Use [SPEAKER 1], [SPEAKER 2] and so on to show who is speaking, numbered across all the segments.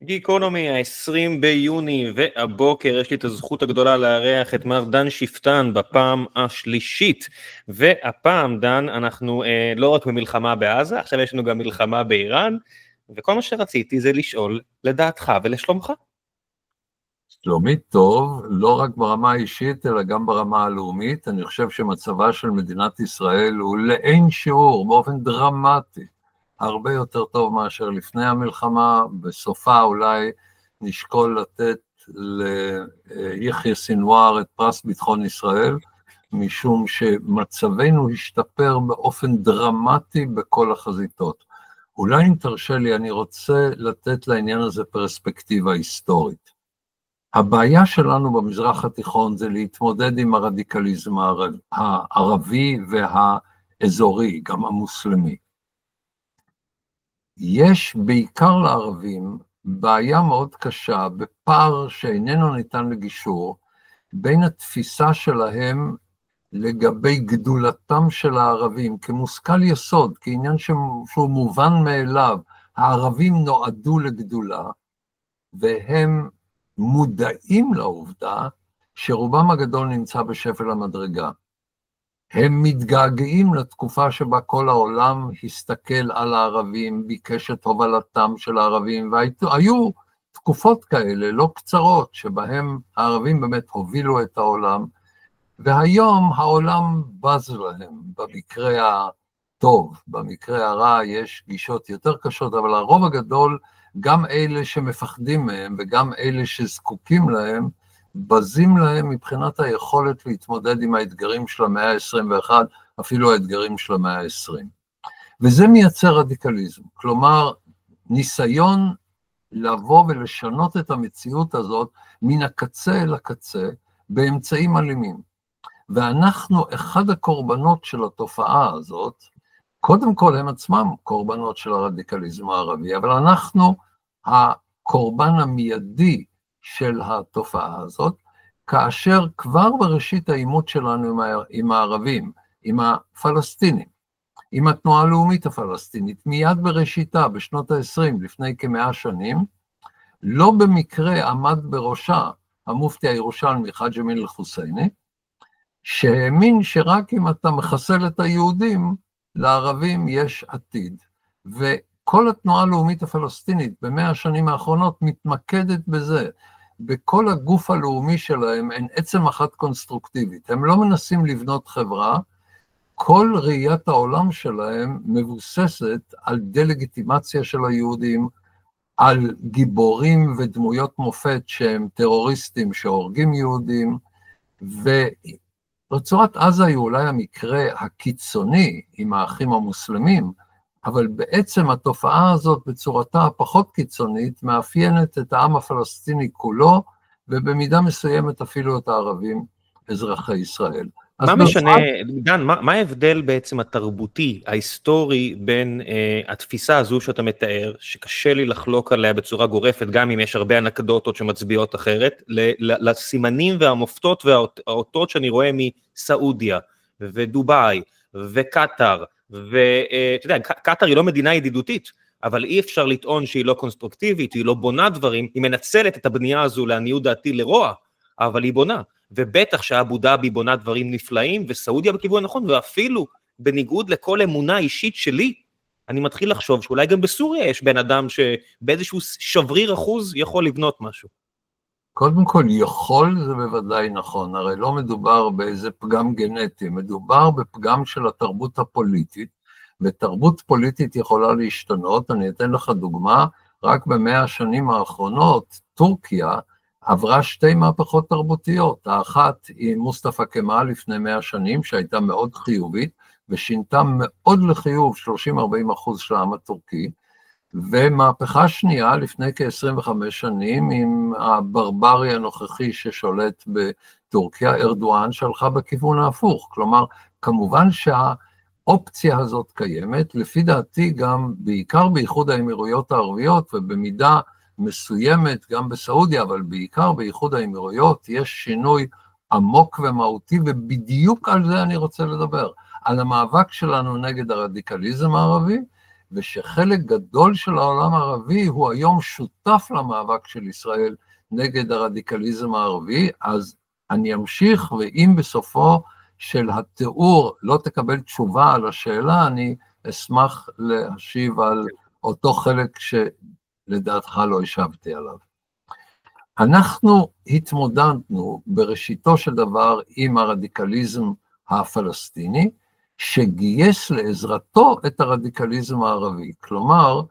[SPEAKER 1] גיקונומי, ה-20 ביוני, והבוקר יש לי את הזכות הגדולה לארח את מר דן שפטן בפעם השלישית, והפעם דן אנחנו לא רק במלחמה בעזה, עכשיו יש לנו גם מלחמה באיראן, וכל מה שרציתי זה לשאול לדעתך ולשלומך.
[SPEAKER 2] שלומי טוב, לא רק ברמה האישית אלא גם ברמה הלאומית. אני חושב שמצבה של מדינת ישראל הוא לאין שיעור, באופן דרמטי, הרבה יותר טוב מאשר לפני המלחמה. בסופה אולי נשקול לתת ליחיא סנוואר את פרס ביטחון ישראל, משום שמצבנו השתפר באופן דרמטי בכל החזיתות. אולי אם תרשה לי, אני רוצה לתת לעניין הזה פרספקטיבה היסטורית. הבעיה שלנו במזרח התיכון זה להתמודד עם הרדיקליזם הערבי והאזורי, גם המוסלמי. יש בעיקר לערבים בעיה מאוד קשה בפער שאיננו ניתן לגישור בין התפיסה שלהם לגבי גדולתם של הערבים כמושכל יסוד, כעניין שהוא מובן מאליו. הערבים נועדו לגדולה והם מודעים לעובדה שרובם הגדול נמצא בשפל המדרגה. הם מתגעגעים לתקופה שבה כל העולם הסתכל על הערבים, ביקש את הובלתם של הערבים, והיו תקופות כאלה לא קצרות שבהם הערבים באמת הובילו את העולם, והיום העולם בז להם, במקרה הטוב, במקרה הרע יש גישות יותר קשות, אבל הרוב הגדול, גם אלה שמפחדים מהם וגם אלה שזקוקים להם, בזים להם מבחינת היכולת להתמודד עם האתגרים של המאה ה-21, אפילו האתגרים של המאה ה-20. וזה מייצר רדיקליזם, כלומר ניסיון לבוא ולשנות את המציאות הזאת מן הקצה אל הקצה באמצעים אלימים. ואנחנו אחד הקורבנות של התופעה הזאת, קודם כל הם עצמם קורבנות של הרדיקליזם הערבי, אבל אנחנו הקורבן המיידי של התופעה הזאת, כאשר כבר בראשית העימות שלנו עם הערבים, עם הפלסטינים, עם התנועה הלאומית הפלסטינית, מיד בראשיתה, בשנות ה-20, לפני כ100 שנים, לא במקרה עמד בראשה המופתי הירושלמי חאג' אמין אל-חוסייני, שהאמין שרק אם אתה מחסל את היהודים, לערבים יש עתיד. וכל התנועה הלאומית הפלסטינית ב100 השנים האחרונות מתמקדת בזה. בכל הגוף הלאומי שלהם אין עצם אחת קונסטרוקטיבית. הם לא מנסים לבנות חברה, כל ראיית העולם שלהם מבוססת על דלגיטימציה של היהודים, על גיבורים ודמויות מופת שהם טרוריסטים שהורגים יהודים, רצועת עזה היא אולי המקרה הקיצוני עם האחים המוסלמים, אבל בעצם התופעה הזאת בצורתה הפחות קיצונית מאפיינת את העם הפלסטיני כולו, ובמידה מסוימת אפילו את הערבים אזרחי ישראל.
[SPEAKER 1] מה משנה, דן, מה ההבדל בעצם התרבותי, ההיסטורי, בין התפיסה הזו שאתה מתאר, שקשה לי לחלוק עליה בצורה גורפת, גם אם יש הרבה אנקדוטות שמצביעות אחרת, לסימנים והמופתות והאותות שאני רואה מסעודיה, ודובאי, וקטר, ואתה יודע, קטר היא לא מדינה ידידותית, אבל אי אפשר לטעון שהיא לא קונסטרוקטיבית, היא לא בונה דברים, היא מנצלת את הבנייה הזו לעניות דעתי לרוע, אבל היא בונה. ובטח שאבו דאבי בונה דברים נפלאים, וסעודיה בכיוון הנכון, ואפילו בניגוד לכל אמונה אישית שלי, אני מתחיל לחשוב שאולי גם בסוריה יש בן אדם שבאיזשהו שבריר אחוז יכול לבנות משהו.
[SPEAKER 2] קודם כל יכול זה בוודאי נכון, הרי לא מדובר באיזה פגם גנטי, מדובר בפגם של התרבות הפוליטית, ותרבות פוליטית יכולה להשתנות. אני אתן לך דוגמה, רק ב100 השנים האחרונות, טורקיה, עברה 2 מהפכות תרבותיות, האחת היא מוסטפא כמאל לפני 100 שנים, שהייתה מאוד חיובית, ושינתה מאוד לחיוב 30-40% של העם הטורקי, ומהפכה שנייה לפני כ-25 שנים, עם הברברי הנוכחי ששולט בטורקיה, ארדואן, שהלכה בכיוון ההפוך. כלומר, כמובן שהאופציה הזאת קיימת, לפי דעתי גם בעיקר באיחוד האמירויות הערביות, ובמידה מסוימת גם בסעודיה, אבל בעיקר באיחוד האמירויות, יש שינוי עמוק ומהותי, ובדיוק על זה אני רוצה לדבר, על המאבק שלנו נגד הרדיקליזם הערבי, ושחלק גדול של העולם הערבי הוא היום שותף למאבק של ישראל נגד הרדיקליזם הערבי. אז אני אמשיך, ואם בסופו של התיאור לא תקבל תשובה על השאלה, אני אשמח להשיב על אותו חלק שלדעתך לא השבתי עליו. אנחנו התמודדנו בראשיתו של דבר עם הרדיקליזם הפלסטיני, שגייס לעזרתו את הרדיקליזם הערבי. כלומר,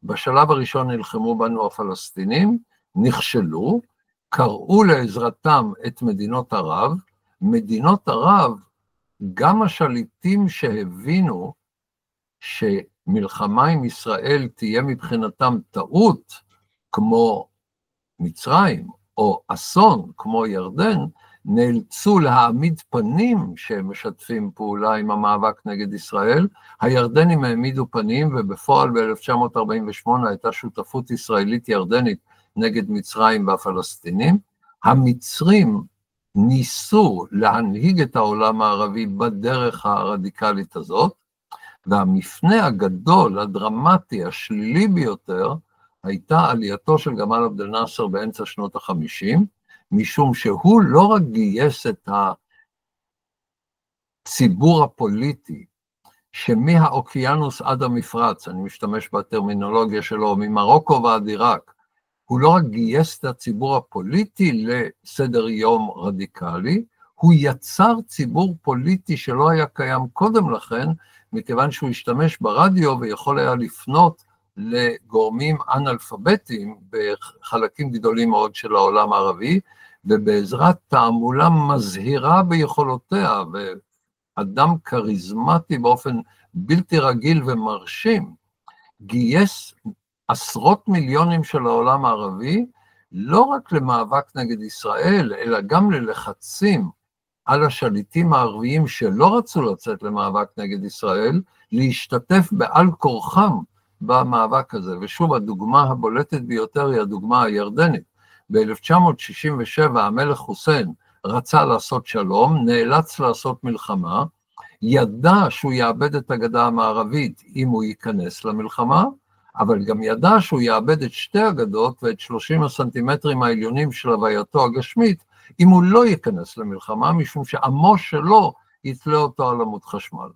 [SPEAKER 2] בשלב הראשון נלחמו בנו הפלסטינים, נכשלו, קראו לעזרתם את מדינות ערב. מדינות ערב, גם השליטים שהבינו שמלחמה עם ישראל תהיה מבחינתם טעות, כמו מצרים, או אסון, כמו ירדן, נאלצו להעמיד פנים שהם משתפים פעולה עם המאבק נגד ישראל. הירדנים העמידו פנים, ובפועל ב-1948 הייתה שותפות ישראלית ירדנית נגד מצרים והפלסטינים. המצרים ניסו להנהיג את העולם הערבי בדרך הרדיקלית הזאת, והמפנה הגדול, הדרמטי, השלילי ביותר, הייתה עלייתו של גמל עבד אל-נאצר באמצע שנות ה-50, משום שהוא לא רק גייס את הציבור הפוליטי, שמהאוקיינוס עד המפרץ, אני משתמש בטרמינולוגיה שלו, ממרוקו ועד עיראק, הוא לא רק גייס את הציבור הפוליטי לסדר יום רדיקלי, הוא יצר ציבור פוליטי שלא היה קיים קודם לכן, מכיוון שהוא השתמש ברדיו ויכול היה לפנות לגורמים אנאלפביתיים בחלקים גדולים מאוד של העולם הערבי, ובעזרת תעמולה מזהירה ביכולותיה, ואדם כריזמטי באופן בלתי רגיל ומרשים, גייס עשרות מיליונים של העולם הערבי, לא רק למאבק נגד ישראל, אלא גם ללחצים על השליטים הערביים שלא רצו לצאת למאבק נגד ישראל, להשתתף בעל כורחם במאבק הזה. ושוב, הדוגמה הבולטת ביותר היא הדוגמה הירדנית. ב-1967 המלך חוסיין רצה לעשות שלום, נאלץ לעשות מלחמה, ידע שהוא יאבד את הגדה המערבית אם הוא ייכנס למלחמה, אבל גם ידע שהוא יאבד את שתי הגדות ואת 30 הסנטימטרים העליונים של הווייתו הגשמית, אם הוא לא ייכנס למלחמה, משום שעמו שלו יתלה אותו על עמוד חשמל.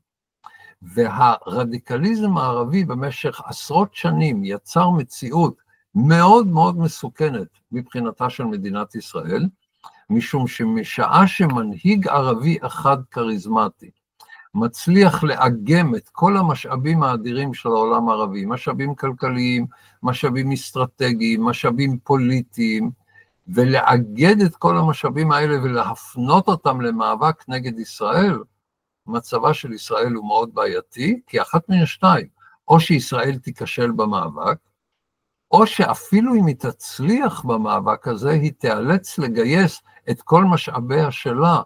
[SPEAKER 2] והרדיקליזם הערבי במשך עשרות שנים יצר מציאות מאוד מאוד מסוכנת מבחינתה של מדינת ישראל, משום שמשעה שמנהיג ערבי אחד כריזמטי, מצליח לאגם את כל המשאבים האדירים של העולם הערבי, משאבים כלכליים, משאבים אסטרטגיים, משאבים פוליטיים, ולאגד את כל המשאבים האלה ולהפנות אותם למאבק נגד ישראל, מצבה של ישראל הוא מאוד בעייתי, כי אחת מן השתיים, או שישראל תיכשל במאבק, או שאפילו אם היא תצליח במאבק הזה, היא תיאלץ לגייס את כל משאביה שלה,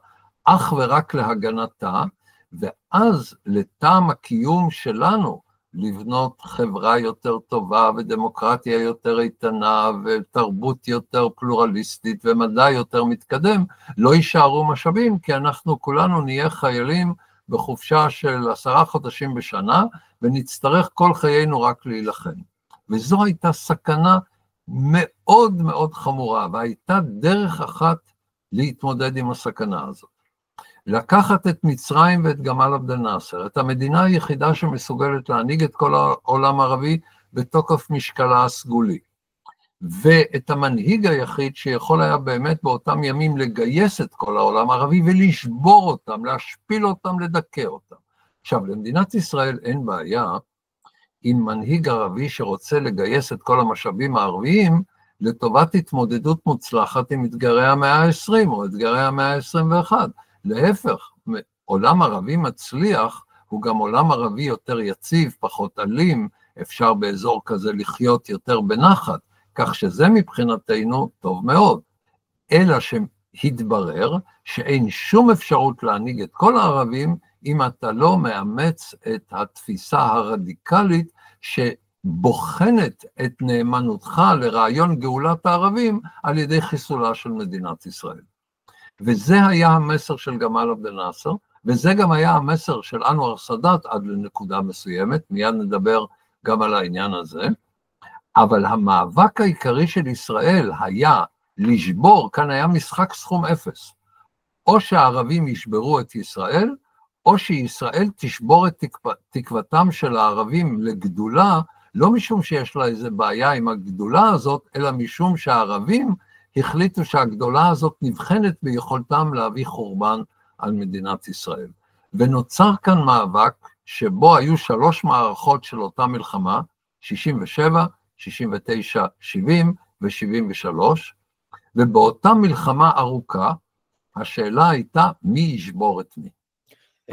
[SPEAKER 2] אך ורק להגנתה, ואז לטעם הקיום שלנו, לבנות חברה יותר טובה, ודמוקרטיה יותר איתנה, ותרבות יותר פלורליסטית, ומדע יותר מתקדם, לא יישארו משאבים, כי אנחנו כולנו נהיה חיילים בחופשה של 10 חודשים בשנה, ונצטרך כל חיינו רק להילחם. וזו הייתה סכנה מאוד מאוד חמורה, והייתה דרך אחת להתמודד עם הסכנה הזאת. לקחת את מצרים ואת גמל עבד אל-נאצר, את המדינה היחידה שמסוגלת להנהיג את כל העולם הערבי בתוקף משקלה הסגולי, ואת המנהיג היחיד שיכול היה באמת באותם ימים לגייס את כל העולם הערבי ולשבור אותם, להשפיל אותם, לדכא אותם. עכשיו, למדינת ישראל אין בעיה עם מנהיג ערבי שרוצה לגייס את כל המשאבים הערביים לטובת התמודדות מוצלחת עם אתגרי המאה ה-20 או אתגרי המאה ה-21. להפך, עולם ערבי מצליח הוא גם עולם ערבי יותר יציב, פחות אלים, אפשר באזור כזה לחיות יותר בנחת, כך שזה מבחינתנו טוב מאוד. אלא שהתברר שאין שום אפשרות להנהיג את כל הערבים, אם אתה לא מאמץ את התפיסה הרדיקלית שבוחנת את נאמנותך לרעיון גאולת הערבים על ידי חיסולה של מדינת ישראל. וזה היה המסר של גמל עבד אל-נאצר, וזה גם היה המסר של אנואר סאדאת עד לנקודה מסוימת, מיד נדבר גם על העניין הזה, אבל המאבק העיקרי של ישראל היה לשבור, כאן היה משחק סכום אפס, או שהערבים ישברו את ישראל, או שישראל תשבור את תקוותם של הערבים לגדולה, לא משום שיש לה איזה בעיה עם הגדולה הזאת, אלא משום שהערבים החליטו שהגדולה הזאת נבחנת ביכולתם להביא חורבן על מדינת ישראל. ונוצר כאן מאבק שבו היו 3 מערכות של אותה מלחמה, 67, 69, 70 ו-73, ובאותה מלחמה ארוכה, השאלה הייתה מי ישבור את מי.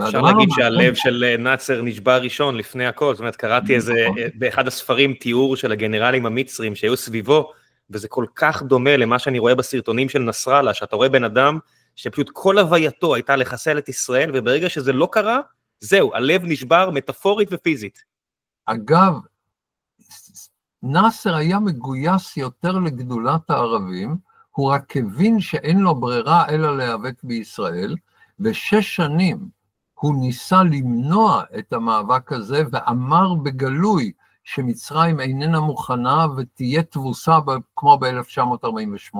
[SPEAKER 1] אפשר להגיד שהלב של נאצר נשבר ראשון לפני הכל, זאת אומרת, קראתי באחד הספרים תיאור של הגנרלים המצרים שהיו סביבו, וזה כל כך דומה למה שאני רואה בסרטונים של נסראללה, שאתה רואה בן אדם שפשוט כל הווייתו הייתה לחסל את ישראל, וברגע שזה לא קרה, זהו, הלב נשבר מטאפורית ופיזית.
[SPEAKER 2] אגב, נאצר היה מגויס יותר לגדולת הערבים, הוא רק הבין שאין לו ברירה אלא להיאבק בישראל, ו6 שנים הוא ניסה למנוע את המאבק הזה, ואמר בגלוי שמצרים איננה מוכנה ותהיה תבוסה כמו ב-1948,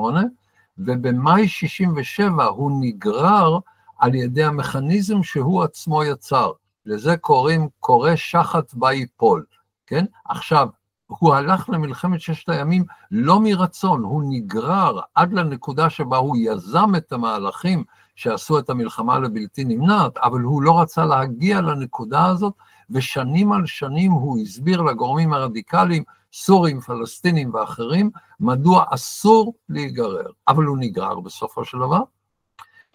[SPEAKER 2] ובמאי 67 הוא נגרר על ידי המכניזם שהוא עצמו יצר. לזה קוראים קורא שחת ביפול, כן? עכשיו, הוא הלך למלחמת 6 הימים לא מרצון, הוא נגרר עד לנקודה שבה הוא יזם את המהלכים שעשו את המלחמה לבלתי נמנעת, אבל הוא לא רצה להגיע לנקודה הזאת, ושנים על שנים הוא הסביר לגורמים הרדיקליים, סורים, פלסטינים ואחרים, מדוע אסור להיגרר, אבל הוא נגרר בסופו של דבר,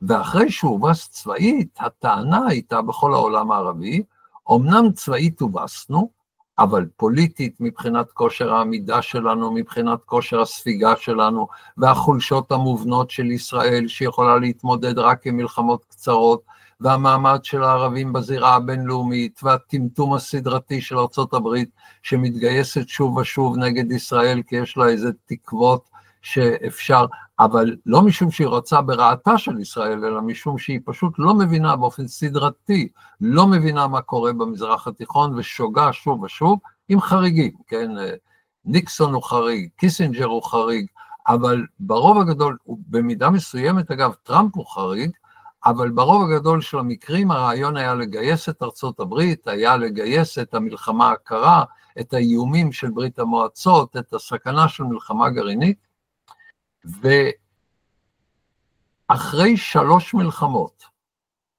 [SPEAKER 2] ואחרי שהוא הובס צבאית, הטענה הייתה בכל העולם הערבי, אמנם צבאית הובסנו, אבל פוליטית מבחינת כושר העמידה שלנו, מבחינת כושר הספיגה שלנו, והחולשות המובנות של ישראל שיכולה להתמודד רק עם מלחמות קצרות, והמעמד של הערבים בזירה הבינלאומית, והטמטום הסדרתי של ארצות הברית, שמתגייסת שוב ושוב נגד ישראל, כי יש לה איזה תקוות שאפשר, אבל לא משום שהיא רוצה ברעתה של ישראל, אלא משום שהיא פשוט לא מבינה באופן סדרתי, לא מבינה מה קורה במזרח התיכון, ושוגה שוב ושוב עם חריגים, כן? ניקסון הוא חריג, קיסינג'ר הוא חריג, אבל ברוב הגדול, במידה מסוימת אגב, טראמפ הוא חריג, אבל ברוב הגדול של המקרים הרעיון היה לגייס את ארצות הברית, היה לגייס את המלחמה הקרה, את האיומים של ברית המועצות, את הסכנה של מלחמה גרעינית, ואחרי 3 מלחמות,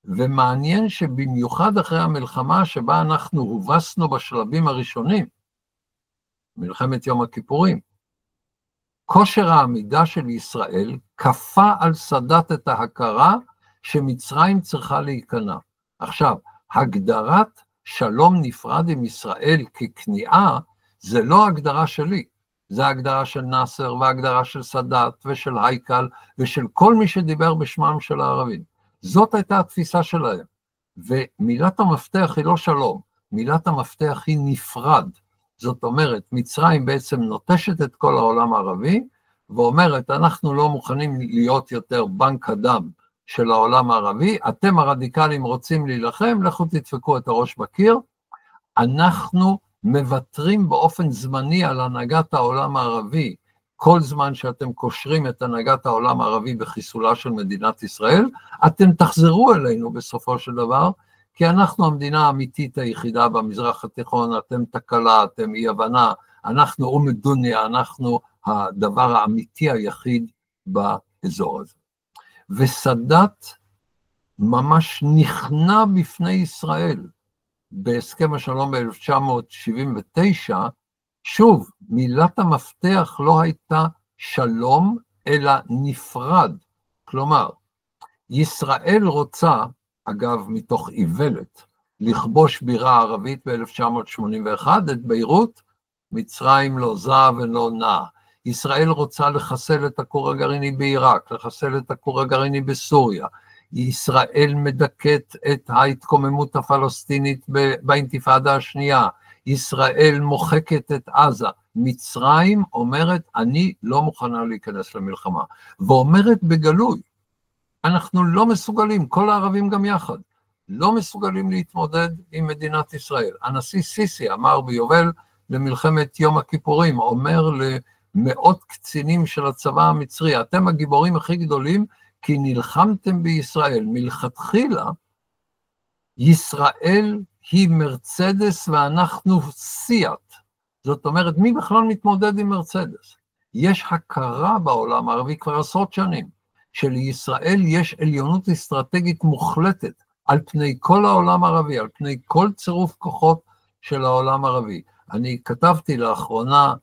[SPEAKER 2] ומעניין שבמיוחד אחרי המלחמה שבה אנחנו הובסנו בשלבים הראשונים, מלחמת יום הכיפורים, כושר העמידה של ישראל כפה על סאדאת את ההכרה שמצרים צריכה להיכנע. עכשיו, הגדרת שלום נפרד עם ישראל ככניעה, זה לא הגדרה שלי, זה ההגדרה של נאצר וההגדרה של סאדאת ושל הייקל ושל כל מי שדיבר בשמם של הערבים. זאת הייתה התפיסה שלהם. ומילת המפתח היא לא שלום, מילת המפתח היא נפרד. זאת אומרת, מצרים בעצם נוטשת את כל העולם הערבי, ואומרת, אנחנו לא מוכנים להיות יותר בנק הדם של העולם הערבי, אתם הרדיקלים רוצים להילחם, לכו תדפקו את הראש בקיר, אנחנו מבטרים באופן זמני על הנהגת העולם הערבי, כל זמן שאתם קושרים את הנהגת העולם הערבי בחיסולה של מדינת ישראל, אתם תחזרו אלינו בסופו של דבר, כי אנחנו המדינה האמיתית היחידה במזרח התיכון, אתם תקלה, אתם אי הבנה, אנחנו אומדוניה, אנחנו הדבר האמיתי היחיד באזור הזה. וסאדאת ממש נכנע בפני ישראל, בהסכם השלום ב-1979, שוב, מילת המפתח לא הייתה שלום, אלא נפרד. כלומר, ישראל רוצה, אגב, מתוך איוולת, לכבוש בירה ערבית ב-1981, את ביירות, מצרים לא זע ולא נע. ישראל רוצה לחסל את הכור הגרעיני בעיראק, לחסל את הכור הגרעיני בסוריה. ישראל מדכאת את ההתקוממות הפלסטינית באינתיפאדה השנייה. ישראל מוחקת את עזה. מצרים אומרת, אני לא מוכנה להיכנס למלחמה. ואומרת בגלוי, אנחנו לא מסוגלים, כל הערבים גם יחד, לא מסוגלים להתמודד עם מדינת ישראל. הנשיא סיסי אמר ביובל, למלחמת יום הכיפורים, אומר למאות קצינים של הצבא המצרי, אתם הגיבורים הכי גדולים, כי נלחמתם בישראל. מלכתחילה, ישראל היא מרצדס ואנחנו סיאט. זאת אומרת, מי בכלל מתמודד עם מרצדס? יש הכרה בעולם הערבי כבר עשרות שנים, שלישראל יש עליונות אסטרטגית מוחלטת על פני כל העולם הערבי, על פני כל צירוף כוחות של העולם הערבי. אני כתבתי לאחרונה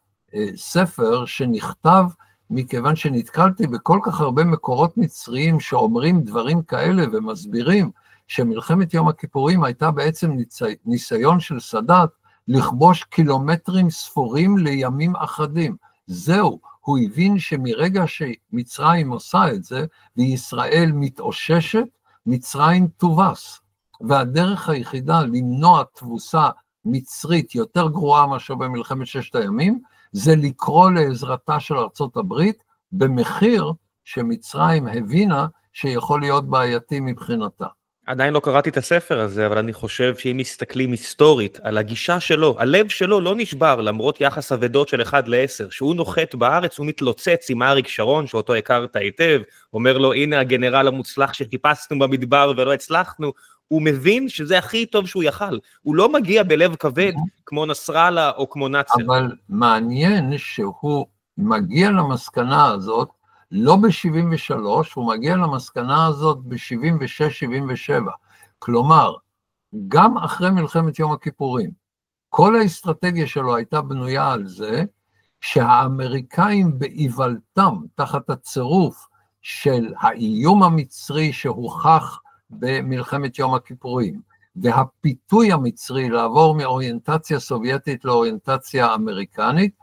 [SPEAKER 2] ספר שנכתב מכיוון שנתקלתי בכל כך הרבה מקורות מצריים שאומרים דברים כאלה ומסבירים שמלחמת יום הכיפורים הייתה בעצם ניסיון של סאדאת לכבוש קילומטרים ספורים לימים אחדים. זהו, הוא הבין שמרגע שמצרים עושה את זה וישראל מתאוששת, מצרים תובס. והדרך היחידה למנוע תבוסה מצרית יותר גרועה מאשר במלחמת ששת הימים, זה לקרוא לעזרתה של ארצות הברית, במחיר שמצרים הבינה שיכול להיות בעייתי מבחינתה.
[SPEAKER 1] עדיין לא קראתי את הספר הזה, אבל אני חושב שאם מסתכלים היסטורית על הגישה שלו, הלב שלו לא נשבר, למרות יחס אבדות של 1-10, שהוא נוחת בארץ, הוא מתלוצץ עם אריק שרון, שאותו הכרת היטב, אומר לו, הנה הגנרל המוצלח שחיפשנו במדבר ולא הצלחנו, הוא מבין שזה הכי טוב שהוא יכל, הוא לא מגיע בלב כבד כמו נסראללה או כמו נאצר.
[SPEAKER 2] אבל מעניין שהוא מגיע למסקנה הזאת, לא ב-73, הוא מגיע למסקנה הזאת ב-76-77. כלומר, גם אחרי מלחמת יום הכיפורים, כל האסטרטגיה שלו הייתה בנויה על זה, שהאמריקאים באיוולתם, תחת הצירוף של האיום המצרי שהוכח במלחמת יום הכיפורים, והפיתוי המצרי לעבור מאוריינטציה סובייטית לאוריינטציה אמריקנית,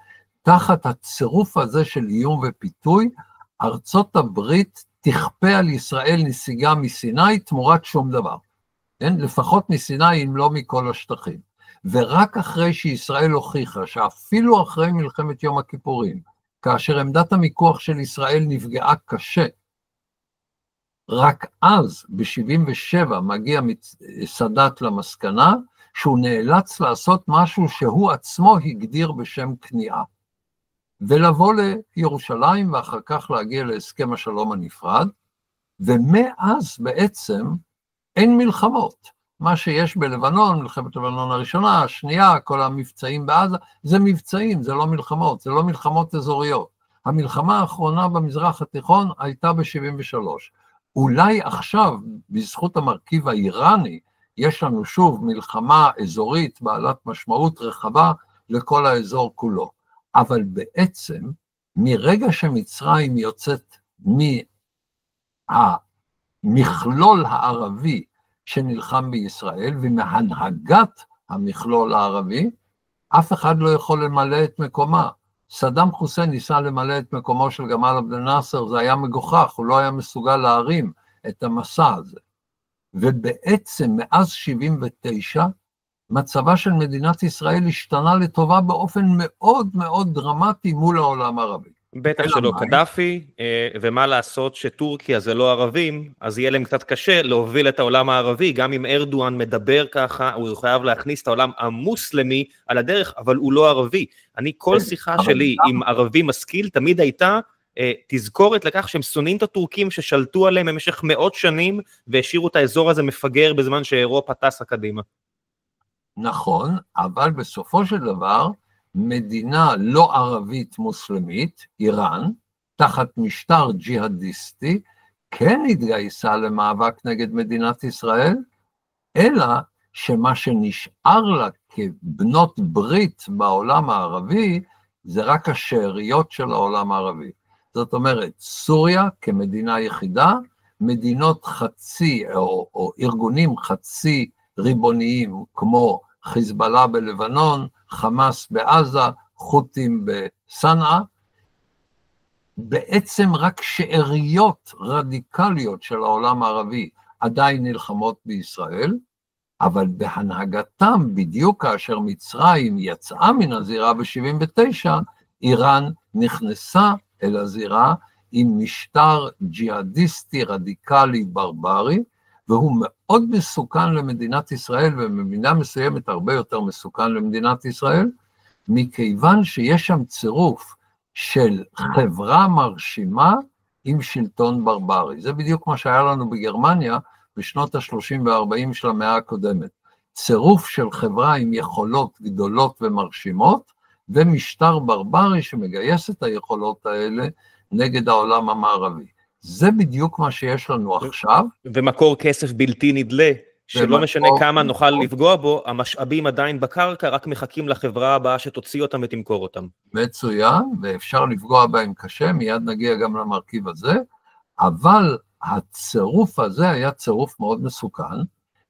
[SPEAKER 2] תחת הצירוף הזה של איום ופיתוי, ארצות הברית תכפה על ישראל נסיגה מסיני תמורת שום דבר. כן? לפחות מסיני אם לא מכל השטחים. ורק אחרי שישראל הוכיחה שאפילו אחרי מלחמת יום הכיפורים, כאשר עמדת המיקוח של ישראל נפגעה קשה, רק אז ב-77 מגיע סאדאת למסקנה שהוא נאלץ לעשות משהו שהוא עצמו הגדיר בשם כניעה. ולבוא לירושלים ואחר כך להגיע להסכם השלום הנפרד, ומאז בעצם אין מלחמות. מה שיש בלבנון, מלחמת לבנון הראשונה, השנייה, כל המבצעים בעזה, זה מבצעים, זה לא מלחמות, זה לא מלחמות אזוריות. המלחמה האחרונה במזרח התיכון הייתה ב-73. אולי עכשיו, בזכות המרכיב האיראני, יש לנו שוב מלחמה אזורית בעלת משמעות רחבה לכל האזור כולו. אבל בעצם, מרגע שמצרים יוצאת מהמכלול הערבי שנלחם בישראל, ומהנהגת המכלול הערבי, אף אחד לא יכול למלא את מקומה. סדאם חוסיין ניסה למלא את מקומו של גמל עבד אל-נאצר, זה היה מגוחך, הוא לא היה מסוגל להרים את המסע הזה. ובעצם מאז 79, מצבה של מדינת ישראל השתנה לטובה באופן מאוד מאוד דרמטי מול העולם הערבי.
[SPEAKER 1] בטח שלא קדאפי, ומה לעשות שטורקיה זה לא ערבים, אז יהיה להם קצת קשה להוביל את העולם הערבי, גם אם ארדואן מדבר ככה, הוא חייב להכניס את העולם המוסלמי על הדרך, אבל הוא לא ערבי. אני כל שיחה שלי עם ערבי משכיל, תמיד הייתה תזכורת לכך שהם שונאים את הטורקים ששלטו עליהם במשך מאות שנים, והשאירו את האזור הזה מפגר בזמן שאירופה טסה קדימה.
[SPEAKER 2] נכון, אבל בסופו של דבר, מדינה לא ערבית מוסלמית, איראן, תחת משטר ג'יהאדיסטי, כן התגייסה למאבק נגד מדינת ישראל, אלא שמה שנשאר לה כבנות ברית בעולם הערבי, זה רק השאריות של העולם הערבי. זאת אומרת, סוריה כמדינה יחידה, מדינות חצי או ארגונים חצי ריבוניים כמו חיזבאללה בלבנון, חמאס בעזה, חות'ים בסנעה, בעצם רק שאריות רדיקליות של העולם הערבי עדיין נלחמות בישראל, אבל בהנהגתם בדיוק כאשר מצרים יצאה מן הזירה ב-79, איראן נכנסה אל הזירה עם משטר ג'יהאדיסטי רדיקלי ברברי, והוא מאוד מסוכן למדינת ישראל, ובמידה מסוימת הרבה יותר מסוכן למדינת ישראל, מכיוון שיש שם צירוף של חברה מרשימה עם שלטון ברברי. זה בדיוק מה שהיה לנו בגרמניה בשנות ה-30 וה-40 של המאה הקודמת. צירוף של חברה עם יכולות גדולות ומרשימות, ומשטר ברברי שמגייס את היכולות האלה נגד העולם המערבי. זה בדיוק מה שיש לנו עכשיו.
[SPEAKER 1] ומקור כסף בלתי נדלה, שלא משנה כמה נוכל לפגוע בו, המשאבים עדיין בקרקע, רק מחכים לחברה הבאה שתוציא אותם ותמכור אותם.
[SPEAKER 2] מצוין, ואפשר לפגוע בהם קשה, מיד נגיע גם למרכיב הזה, אבל הצירוף הזה היה צירוף מאוד מסוכן,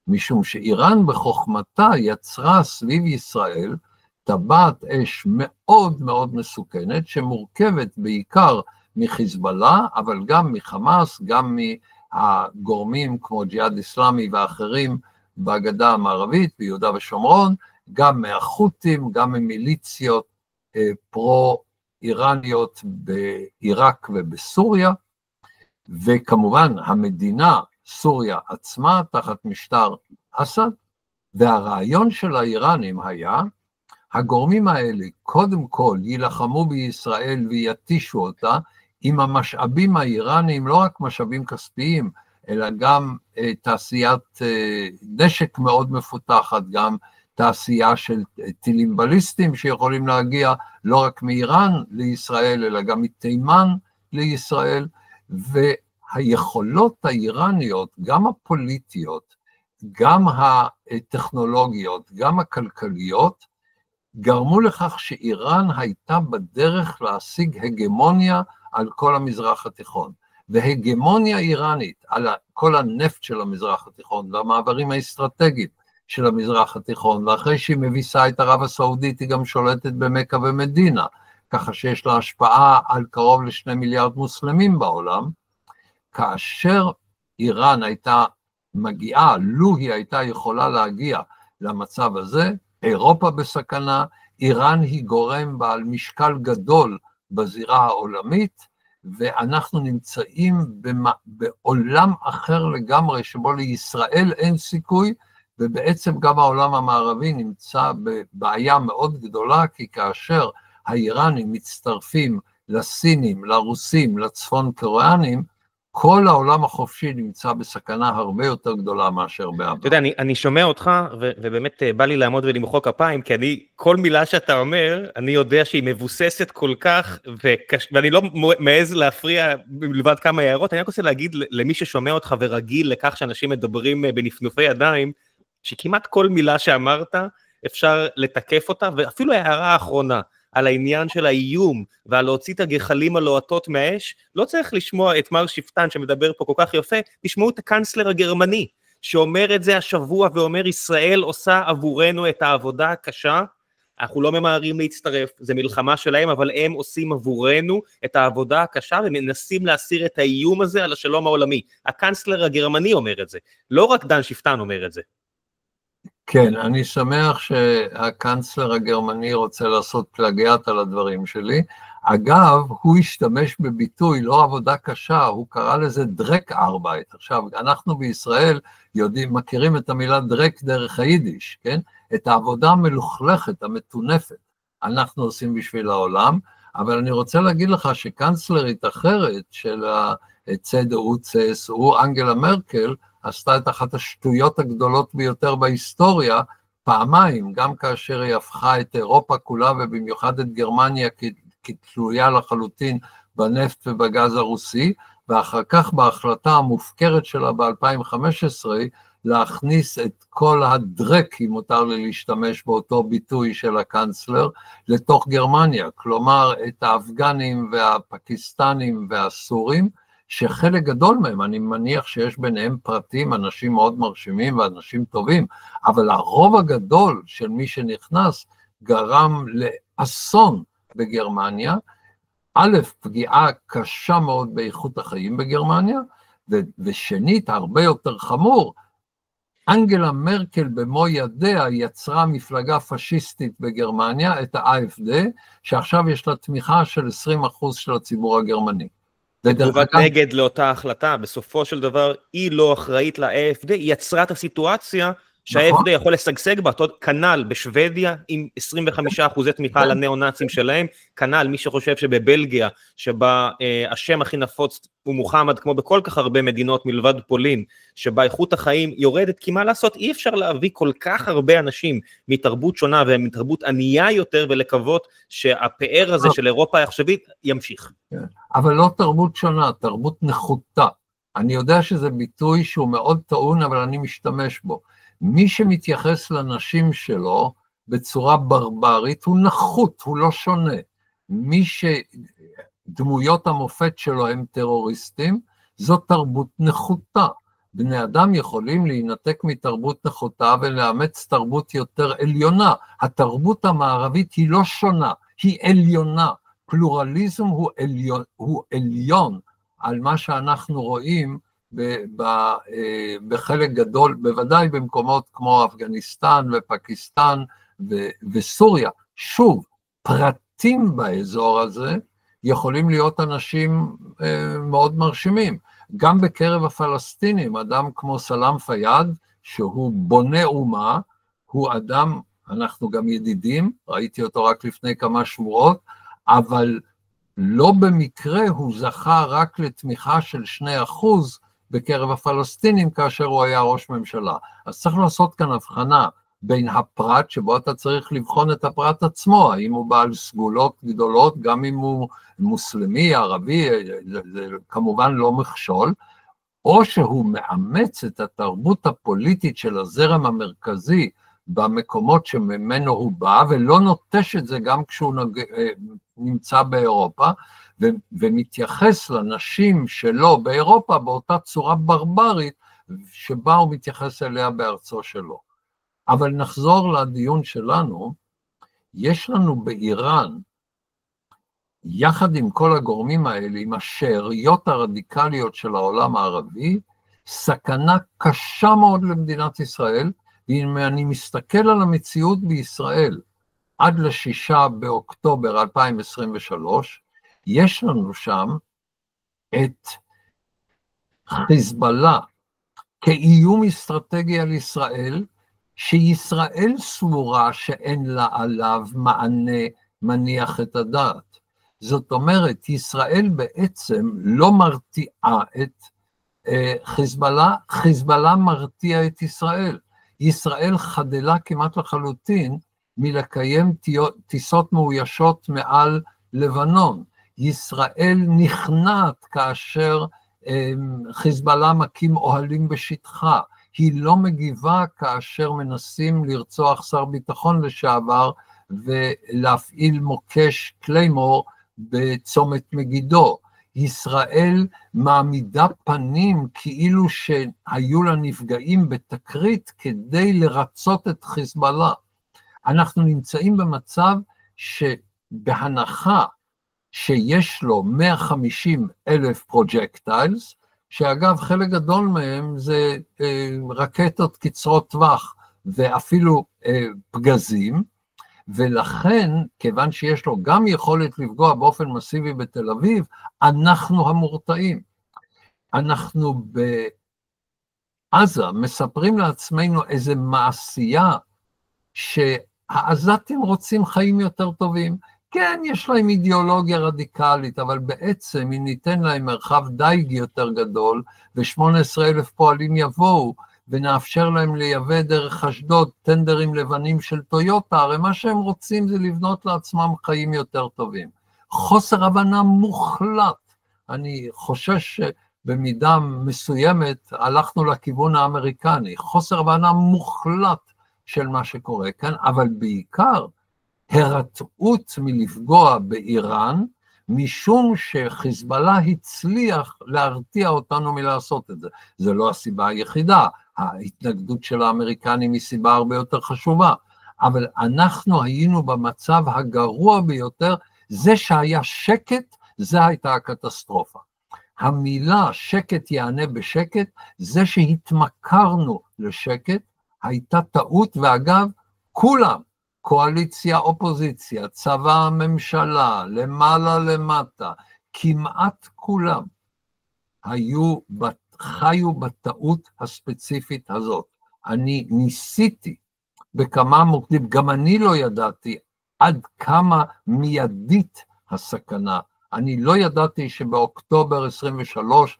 [SPEAKER 2] משום שאיראן בחוכמתה יצרה סביב ישראל טבעת אש מאוד מאוד מסוכנת, שמורכבת בעיקר מחיזבאללה, אבל גם מחמאס, גם מהגורמים כמו ג'יהאד אסלאמי ואחרים בגדה המערבית, ביהודה ושומרון, גם מהחות'ים, גם ממיליציות פרו-איראניות בעיראק ובסוריה, וכמובן המדינה, סוריה עצמה, תחת משטר אסד, והרעיון של האיראנים היה, הגורמים האלה קודם כל יילחמו בישראל ויתישו אותה, עם המשאבים האיראניים, לא רק משאבים כספיים, אלא גם תעשיית נשק מאוד מפותחת, גם תעשייה של טילים בליסטיים שיכולים להגיע לא רק מאיראן לישראל, אלא גם מתימן לישראל, והיכולות האיראניות, גם הפוליטיות, גם הטכנולוגיות, גם הכלכליות, גרמו לכך שאיראן הייתה בדרך להשיג הגמוניה על כל המזרח התיכון, והגמוניה איראנית על כל הנפט של המזרח התיכון, והמעברים האסטרטגיים של המזרח התיכון, ואחרי שהיא מביסה את ערב הסעודית, היא גם שולטת במכה ומדינה, ככה שיש לה השפעה על קרוב ל2 מיליארד מוסלמים בעולם, כאשר איראן הייתה מגיעה, לו היא הייתה יכולה להגיע למצב הזה, אירופה בסכנה, איראן היא גורם בעל משקל גדול בזירה העולמית, ואנחנו נמצאים בעולם אחר לגמרי, שבו לישראל אין סיכוי, ובעצם גם העולם המערבי נמצא בבעיה מאוד גדולה, כי כאשר האיראנים מצטרפים לסינים, לרוסים, לצפון קוריאנים, כל העולם החופשי נמצא בסכנה הרבה יותר גדולה מאשר בעבר.
[SPEAKER 1] אתה יודע, אני שומע אותך, ובאמת בא לי לעמוד ולמחוא כפיים, כי כל מילה שאתה אומר, אני יודע שהיא מבוססת כל כך, ואני לא מעז להפריע בלבד כמה הערות, אני רק רוצה להגיד למי ששומע אותך ורגיל לכך שאנשים מדברים בנפנופי ידיים, שכמעט כל מילה שאמרת אפשר לתקף אותה, ואפילו הערה האחרונה, על העניין של האיום, ועל להוציא את הגחלים הלוהטות מהאש, לא צריך לשמוע את מר שפטן שמדבר פה כל כך יפה, תשמעו את הקנצלר הגרמני, שאומר את זה השבוע, ואומר ישראל עושה עבורנו את העבודה הקשה, אנחנו לא ממהרים להצטרף, זה מלחמה שלהם, אבל הם עושים עבורנו את העבודה הקשה, ומנסים להסיר את האיום הזה על השלום העולמי. הקנצלר הגרמני אומר את זה, לא רק דן שפטן אומר את זה.
[SPEAKER 2] כן, אני שמח שהקנצלר הגרמני רוצה לעשות פלגיאט על הדברים שלי. אגב, הוא השתמש בביטוי, לא עבודה קשה, הוא קרא לזה דרק ארבייט. עכשיו, אנחנו בישראל מכירים את המילה דרק דרך היידיש, כן? את העבודה המלוכלכת, המטונפת, אנחנו עושים בשביל העולם, אבל אני רוצה להגיד לך שקנצלרית אחרת של CDU-CSU, אנגלה מרקל, עשתה את אחת השטויות הגדולות ביותר בהיסטוריה, פעמיים, גם כאשר היא הפכה את אירופה כולה, ובמיוחד את גרמניה, כתלויה לחלוטין בנפט ובגז הרוסי, ואחר כך בהחלטה המופקרת שלה ב-2015, להכניס את כל הדרק, אם מותר לי להשתמש באותו ביטוי של הקנצלר, לתוך גרמניה, כלומר את האפגנים והפקיסטנים והסורים, שחלק גדול מהם, אני מניח שיש ביניהם פרטים, אנשים מאוד מרשימים ואנשים טובים, אבל הרוב הגדול של מי שנכנס גרם לאסון בגרמניה, א', פגיעה קשה מאוד באיכות החיים בגרמניה, ושנית, הרבה יותר חמור, אנגלה מרקל במו ידיה יצרה מפלגה פשיסטית בגרמניה, את ה-AfD, שעכשיו יש לה תמיכה של 20% של הציבור הגרמני.
[SPEAKER 1] תגובת נגד לאותה החלטה, בסופו של דבר היא לא אחראית ל-AfD, היא יצרה את הסיטואציה שה-AfD יכול לשגשג בה, כנ"ל בשוודיה עם 25% תמיכה לנאו-נאצים שלהם, כנ"ל מי שחושב שבבלגיה, שבה השם הכי נפוץ הוא מוחמד, כמו בכל כך הרבה מדינות מלבד פולין, שבה איכות החיים יורדת, כי מה לעשות, אי אפשר להביא כל כך הרבה אנשים מתרבות שונה ומתרבות ענייה יותר, ולקוות שהפאר הזה של אירופה העכשווית ימשיך.
[SPEAKER 2] אבל לא תרבות שונה, תרבות נחותה. אני יודע שזה ביטוי שהוא מאוד טעון, אבל אני משתמש בו. מי שמתייחס לנשים שלו בצורה ברברית הוא נחות, הוא לא שונה. מי שדמויות המופת שלו הם טרוריסטים, זו תרבות נחותה. בני אדם יכולים להינתק מתרבות נחותה ולאמץ תרבות יותר עליונה. התרבות המערבית היא לא שונה, היא עליונה. פלורליזם הוא עליון על מה שאנחנו רואים בחלק גדול, בוודאי במקומות כמו אפגניסטן ופקיסטן וסוריה. שוב, פרטים באזור הזה יכולים להיות אנשים מאוד מרשימים. גם בקרב הפלסטינים, אדם כמו סלאם פיאד, שהוא בונה אומה, הוא אדם, אנחנו גם ידידים, ראיתי אותו רק לפני כמה שבועות, אבל לא במקרה הוא זכה רק לתמיכה של 2% בקרב הפלסטינים כאשר הוא היה ראש ממשלה. אז צריך לעשות כאן הבחנה בין הפרט, שבו אתה צריך לבחון את הפרט עצמו, האם הוא בעל סגולות גדולות, גם אם הוא מוסלמי, ערבי, זה כמובן לא מכשול, או שהוא מאמץ את התרבות הפוליטית של הזרם המרכזי במקומות שממנו הוא בא, ולא נוטש את זה גם כשהוא נמצא באירופה, ומתייחס לנשים שלו באירופה באותה צורה ברברית, שבה הוא מתייחס אליה בארצו שלו. אבל נחזור לדיון שלנו, יש לנו באיראן, יחד עם כל הגורמים האלה, עם השאריות הרדיקליות של העולם הערבי, סכנה קשה מאוד למדינת ישראל, ואם אני מסתכל על המציאות בישראל, עד ל6 באוקטובר 2023, יש לנו שם את חיזבאללה כאיום אסטרטגי על ישראל, שישראל סבורה שאין לה עליו מענה מניח את הדעת. זאת אומרת, ישראל בעצם לא מרתיעה את חיזבאללה, חיזבאללה מרתיע את ישראל. ישראל חדלה כמעט לחלוטין מלקיים טיסות מאוישות מעל לבנון. ישראל נכנעת כאשר חיזבאללה מקים אוהלים בשטחה. היא לא מגיבה כאשר מנסים לרצוח שר ביטחון לשעבר ולהפעיל מוקש קליימור בצומת מגידו. ישראל מעמידה פנים כאילו שהיו לה נפגעים בתקרית כדי לרצות את חיזבאללה. אנחנו נמצאים במצב שבהנחה שיש לו 150,000 פרוג'קטיילס, שאגב חלק גדול מהם זה רקטות קצרות טווח ואפילו פגזים, ולכן כיוון שיש לו גם יכולת לפגוע באופן מסיבי בתל אביב, אנחנו המורתעים. אנחנו בעזה מספרים לעצמנו איזה מעשייה שהעזתים רוצים חיים יותר טובים. כן, יש להם אידיאולוגיה רדיקלית, אבל בעצם אם ניתן להם מרחב דייג יותר גדול, ו18,000 פועלים יבואו, ונאפשר להם לייבא דרך אשדוד טנדרים לבנים של טויוטה, הרי מה שהם רוצים זה לבנות לעצמם חיים יותר טובים. חוסר הבנה מוחלט. אני חושש שבמידה מסוימת הלכנו לכיוון האמריקני, חוסר הבנה מוחלט של מה שקורה כאן, אבל בעיקר הרתעות מלפגוע באיראן, משום שחיזבאללה הצליח להרתיע אותנו מלעשות את זה. זה לא הסיבה היחידה, ההתנגדות של האמריקנים היא סיבה הרבה יותר חשובה, אבל אנחנו היינו במצב הגרוע ביותר, זה שהיה שקט, זה הייתה הקטסטרופה. המילה שקט יענה בשקט, זה שהתמכרנו לשקט, הייתה טעות, ואגב, כולם, קואליציה, אופוזיציה, צבא, ממשלה, למעלה למטה, כמעט כולם חיו בטעות הספציפית הזאת. אני ניסיתי בכמה מוקדים, גם אני לא ידעתי עד כמה מיידית הסכנה. אני לא ידעתי שבאוקטובר 23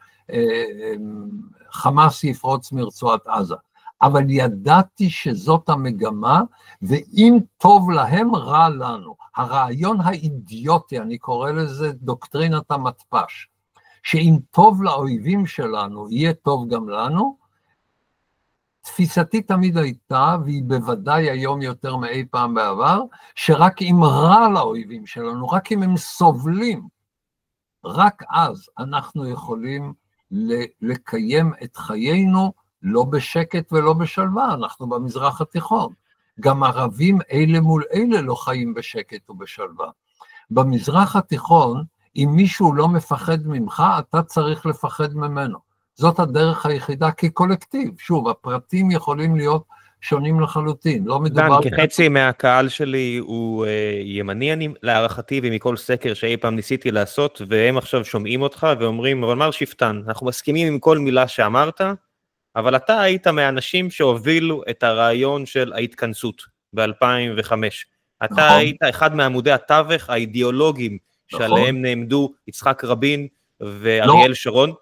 [SPEAKER 2] חמאס יפרוץ מרצועת עזה, אבל ידעתי שזאת המגמה, ואם טוב להם רע לנו. הרעיון האידיוטי, אני קורא לזה דוקטרינת המטפש, שאם טוב לאויבים שלנו, יהיה טוב גם לנו. תפיסתי תמיד הייתה, והיא בוודאי היום יותר מאי פעם בעבר, שרק אם רע לאויבים שלנו, רק אם הם סובלים, רק אז אנחנו יכולים לקיים את חיינו, לא בשקט ולא בשלווה, אנחנו במזרח התיכון. גם ערבים אלה מול אלה לא חיים בשקט ובשלווה. במזרח התיכון, אם מישהו לא מפחד ממך, אתה צריך לפחד ממנו. זאת הדרך היחידה כקולקטיב. שוב, הפרטים יכולים להיות שונים לחלוטין, לא מדובר...
[SPEAKER 1] דן, כחצי מהקהל שלי הוא ימני להערכתי, ומכל סקר שאי פעם ניסיתי לעשות, והם עכשיו שומעים אותך ואומרים, אבל מר שפטן, אנחנו מסכימים עם כל מילה שאמרת, אבל אתה היית מהאנשים שהובילו את הרעיון של ההתכנסות ב-2005. אתה היית אחד מעמודי התווך האידיאולוגיים שעליהם נעמדו יצחק רבין ואריאל שרון.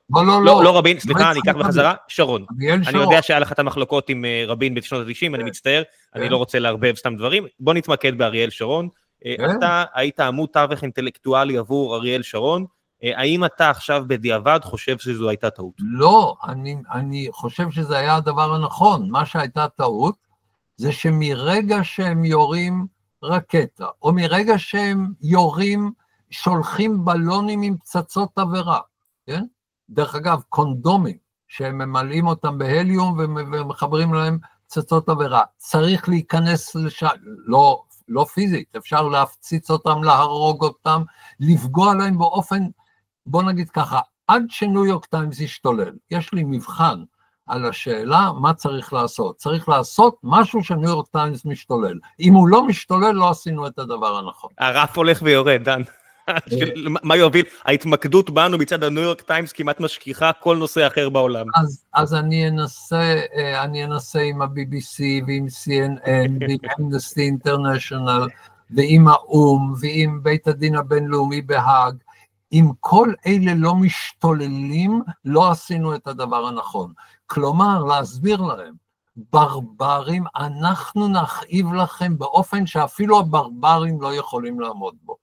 [SPEAKER 1] לא רבין, סליחה, אני אקח בחזרה, שרון. אני יודע שהיה לך את המחלוקות עם רבין בשנות ה-90, אני מצטער, אני לא רוצה להרבב סתם דברים. בוא נתמקד באריאל שרון. אתה היית עמוד תווך אינטלקטואלי עבור אריאל שרון, האם אתה עכשיו בדיעבד חושב שזו הייתה טעות?
[SPEAKER 2] לא, אני חושב שזה היה הדבר הנכון. מה שהייתה טעות זה שמרגע שהם יורים רקטה, או מרגע שהם יורים, שולחים בלונים עם פצצות עבירה, כן? דרך אגב, קונדומים, שהם ממלאים אותם בהליום ומחברים להם פצצות עבירה, צריך להיכנס לשם, לא פיזית, אפשר להפציץ אותם, להרוג אותם, לפגוע להם באופן, בוא נגיד ככה, עד שניו יורק טיימס ישתולל. יש לי מבחן על השאלה מה צריך לעשות. צריך לעשות משהו שניו יורק טיימס משתולל. אם הוא לא משתולל, לא עשינו את הדבר הנכון.
[SPEAKER 1] הרף הולך ויורד, דן. מה יוביל? ההתמקדות בנו מצד הניו יורק טיימס כמעט משכיחה כל נושא אחר בעולם.
[SPEAKER 2] אז אני אנסה עם ה-BBC ועם CNN ועם אמנסטי אינטרנשיונל ועם האום ועם בית הדין הבינלאומי בהאג. אם כל אלה לא משתוללים, לא עשינו את הדבר הנכון. כלומר, להסביר להם, ברברים, אנחנו נכאיב לכם באופן שאפילו הברברים לא יכולים לעמוד בו.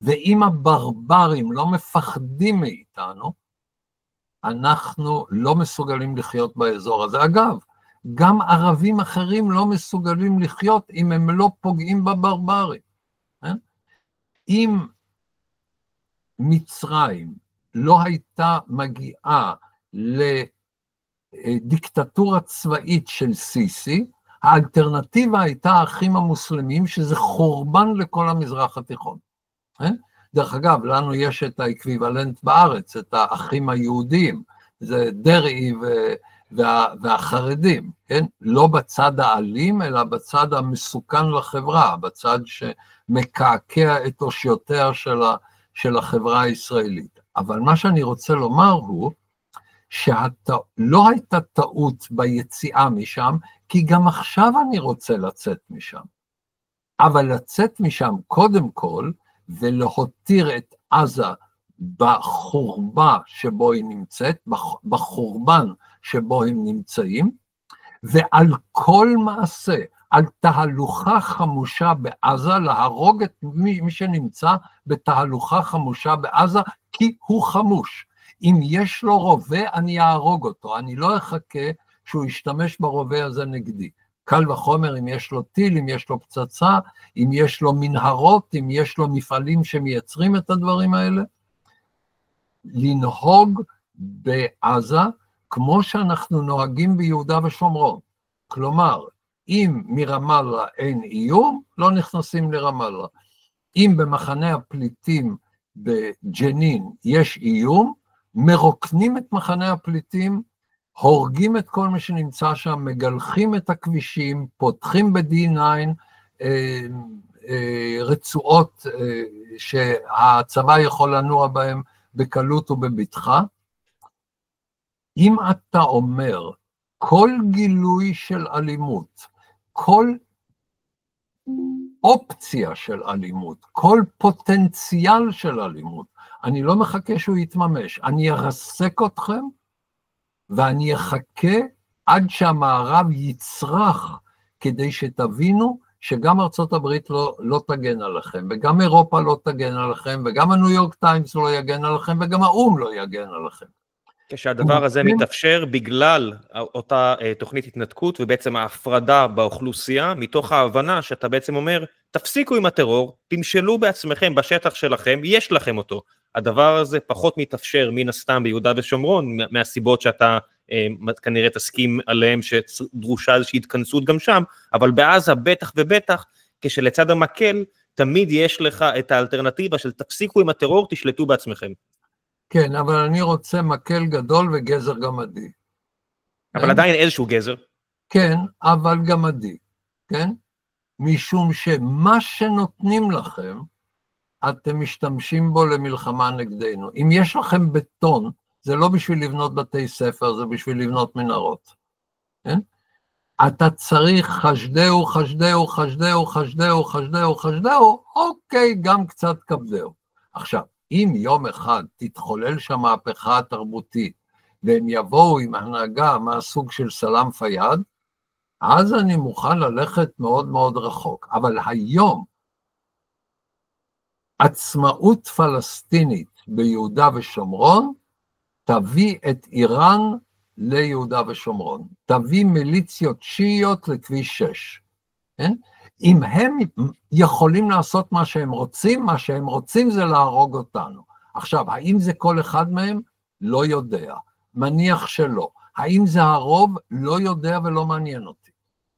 [SPEAKER 2] ואם הברברים לא מפחדים מאיתנו, אנחנו לא מסוגלים לחיות באזור הזה. אגב, גם ערבים אחרים לא מסוגלים לחיות אם הם לא פוגעים בברברים. אם מצרים לא הייתה מגיעה לדיקטטורה צבאית של סיסי, האלטרנטיבה הייתה האחים המוסלמים, שזה חורבן לכל המזרח התיכון. דרך אגב, לנו יש את האקוויוולנט בארץ, את האחים היהודים, זה דרעי והחרדים, כן? לא בצד האלים, אלא בצד המסוכן לחברה, בצד שמקעקע את אושיותיה של החברה הישראלית. אבל מה שאני רוצה לומר הוא, שלא הייתה טעות ביציאה משם, כי גם עכשיו אני רוצה לצאת משם. אבל לצאת משם קודם כל, ולהותיר את עזה בחורבה שבו היא נמצאת, בחורבן שבו הם נמצאים, ועל כל מעשה, על תהלוכה חמושה בעזה, להרוג את מי שנמצא בתהלוכה חמושה בעזה, כי הוא חמוש. אם יש לו רובה, אני אהרוג אותו, אני לא אחכה שהוא ישתמש ברובה הזה נגדי. קל וחומר אם יש לו טיל, אם יש לו פצצה, אם יש לו מנהרות, אם יש לו מפעלים שמייצרים את הדברים האלה. לנהוג בעזה כמו שאנחנו נוהגים ביהודה ושומרון. כלומר, אם מרמאללה אין איום, לא נכנסים לרמאללה. אם במחנה הפליטים בג'נין יש איום, מרוקנים את מחנה הפליטים, הורגים את כל מי שנמצא שם, מגלחים את הכבישים, פותחים ב-D9 רצועות שהצבא יכול לנוע בהם בקלות ובבטחה. אם אתה אומר, כל גילוי של אלימות, כל אופציה של אלימות, כל פוטנציאל של אלימות, אני לא מחכה שהוא יתממש, אני ארסק אתכם, ואני אחכה עד שהמערב יצרח, כדי שתבינו שגם ארצות הברית לא תגן עליכם, וגם אירופה לא תגן עליכם, וגם הניו יורק טיימס לא יגן עליכם, וגם האום לא יגן עליכם.
[SPEAKER 1] כשהדבר הזה מתאפשר בגלל אותה תוכנית התנתקות, ובעצם ההפרדה באוכלוסייה, מתוך ההבנה שאתה בעצם אומר, תפסיקו עם הטרור, תמשלו בעצמכם בשטח שלכם, יש לכם אותו. הדבר הזה פחות מתאפשר מן הסתם ביהודה ושומרון, מהסיבות שאתה כנראה תסכים עליהם, שדרושה איזושהי התכנסות גם שם, אבל בעזה בטח ובטח, כשלצד המקל, תמיד יש לך את האלטרנטיבה של תפסיקו עם הטרור, תשלטו בעצמכם.
[SPEAKER 2] כן, אבל אני רוצה מקל גדול וגזר גמדי.
[SPEAKER 1] אבל עדיין איזשהו גזר.
[SPEAKER 2] כן, אבל גמדי, כן? משום שמה שנותנים לכם, אתם משתמשים בו למלחמה נגדנו. אם יש לכם בטון, זה לא בשביל לבנות בתי ספר, זה בשביל לבנות מנהרות. כן? אתה צריך חשדהו, חשדהו, חשדהו, חשדהו, חשדהו, חשדהו, אוקיי, גם קצת כבדהו. עכשיו, אם יום אחד תתחולל שם מהפכה התרבותית, והם יבואו עם הנהגה מהסוג של סלאם פיאד, אז אני מוכן ללכת מאוד מאוד רחוק. אבל היום, עצמאות פלסטינית ביהודה ושומרון, תביא את איראן ליהודה ושומרון. תביא מיליציות שיעיות לכביש 6. כן? אם הם יכולים לעשות מה שהם רוצים זה להרוג אותנו. עכשיו, האם זה כל אחד מהם? לא יודע. מניח שלא. האם זה הרוב? לא יודע ולא מעניין אותי.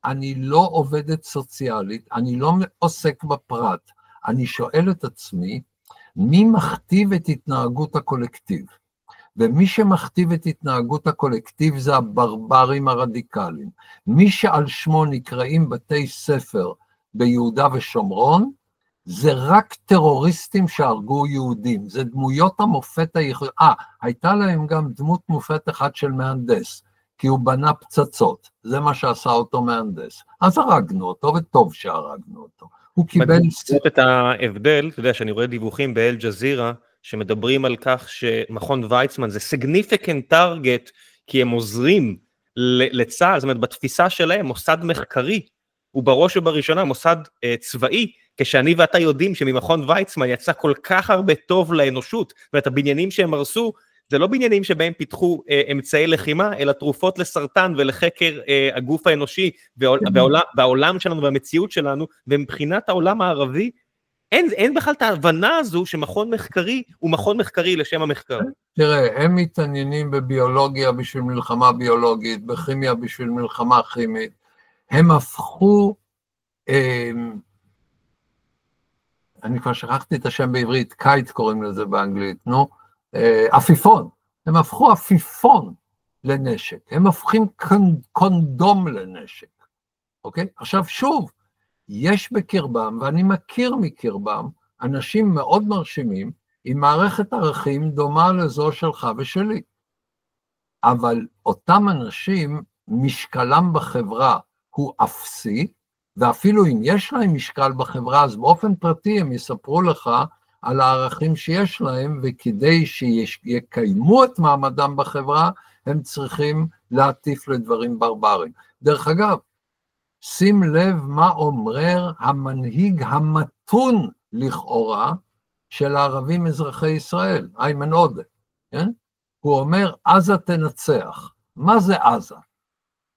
[SPEAKER 2] אני לא עובדת סוציאלית, אני לא עוסק בפרט. אני שואל את עצמי, מי מכתיב את התנהגות הקולקטיב? ומי שמכתיב את התנהגות הקולקטיב זה הברברים הרדיקליים. מי שעל שמו נקראים בתי ספר ביהודה ושומרון, זה רק טרוריסטים שהרגו יהודים, זה דמויות המופת הייחוד. הייתה להם גם דמות מופת אחד של מהנדס, כי הוא בנה פצצות, זה מה שעשה אותו מהנדס. אז הרגנו אותו, וטוב שהרגנו אותו. הוא קיבל...
[SPEAKER 1] מדהים את ההבדל, אתה יודע שאני רואה דיווחים באל-ג'זירה, שמדברים על כך שמכון ויצמן זה significant target, כי הם עוזרים לצה"ל, זאת אומרת בתפיסה שלהם, מוסד מחקרי, הוא בראש ובראשונה מוסד צבאי, כשאני ואתה יודעים שממכון ויצמן יצא כל כך הרבה טוב לאנושות, ואת הבניינים שהם הרסו, זה לא בניינים שבהם פיתחו אמצעי לחימה, אלא תרופות לסרטן ולחקר הגוף האנושי, והעולם שלנו והמציאות שלנו, ומבחינת העולם הערבי, אין בכלל את ההבנה הזו שמכון מחקרי הוא מכון מחקרי לשם המחקר.
[SPEAKER 2] תראה, הם מתעניינים בביולוגיה בשביל מלחמה ביולוגית, בכימיה בשביל מלחמה כימית, הם הפכו, אני כבר שכחתי את השם בעברית, קייט קוראים לזה באנגלית, עפיפון, הם הפכו עפיפון לנשק, הם הופכים קונדום לנשק, אוקיי? עכשיו שוב, יש בקרבם, ואני מכיר מקרבם, אנשים מאוד מרשימים, עם מערכת ערכים דומה לזו שלך ושלי. אבל אותם אנשים, משקלם בחברה הוא אפסי, ואפילו אם יש להם משקל בחברה, אז באופן פרטי הם יספרו לך על הערכים שיש להם, וכדי שיקיימו את מעמדם בחברה, הם צריכים להטיף לדברים ברברים. דרך אגב, שים לב מה אומר המנהיג המתון לכאורה של הערבים אזרחי ישראל, איימן עודה, כן? הוא אומר, עזה תנצח. מה זה עזה?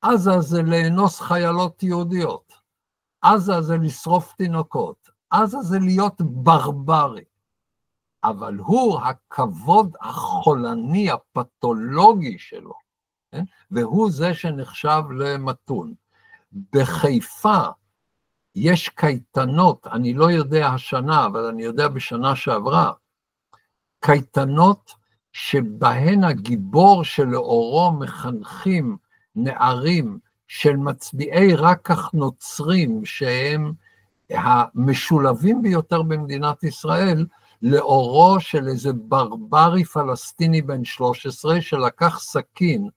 [SPEAKER 2] עזה זה לאנוס חיילות יהודיות, עזה זה לשרוף תינוקות, עזה זה להיות ברברי, אבל הוא הכבוד החולני הפתולוגי שלו, כן? והוא זה שנחשב למתון. בחיפה יש קייטנות, אני לא יודע השנה, אבל אני יודע בשנה שעברה, קייטנות שבהן הגיבור שלאורו מחנכים נערים של מצביעי רקח נוצרים, שהם המשולבים ביותר במדינת ישראל, לאורו של איזה ברברי פלסטיני בן 13, שלקח סכין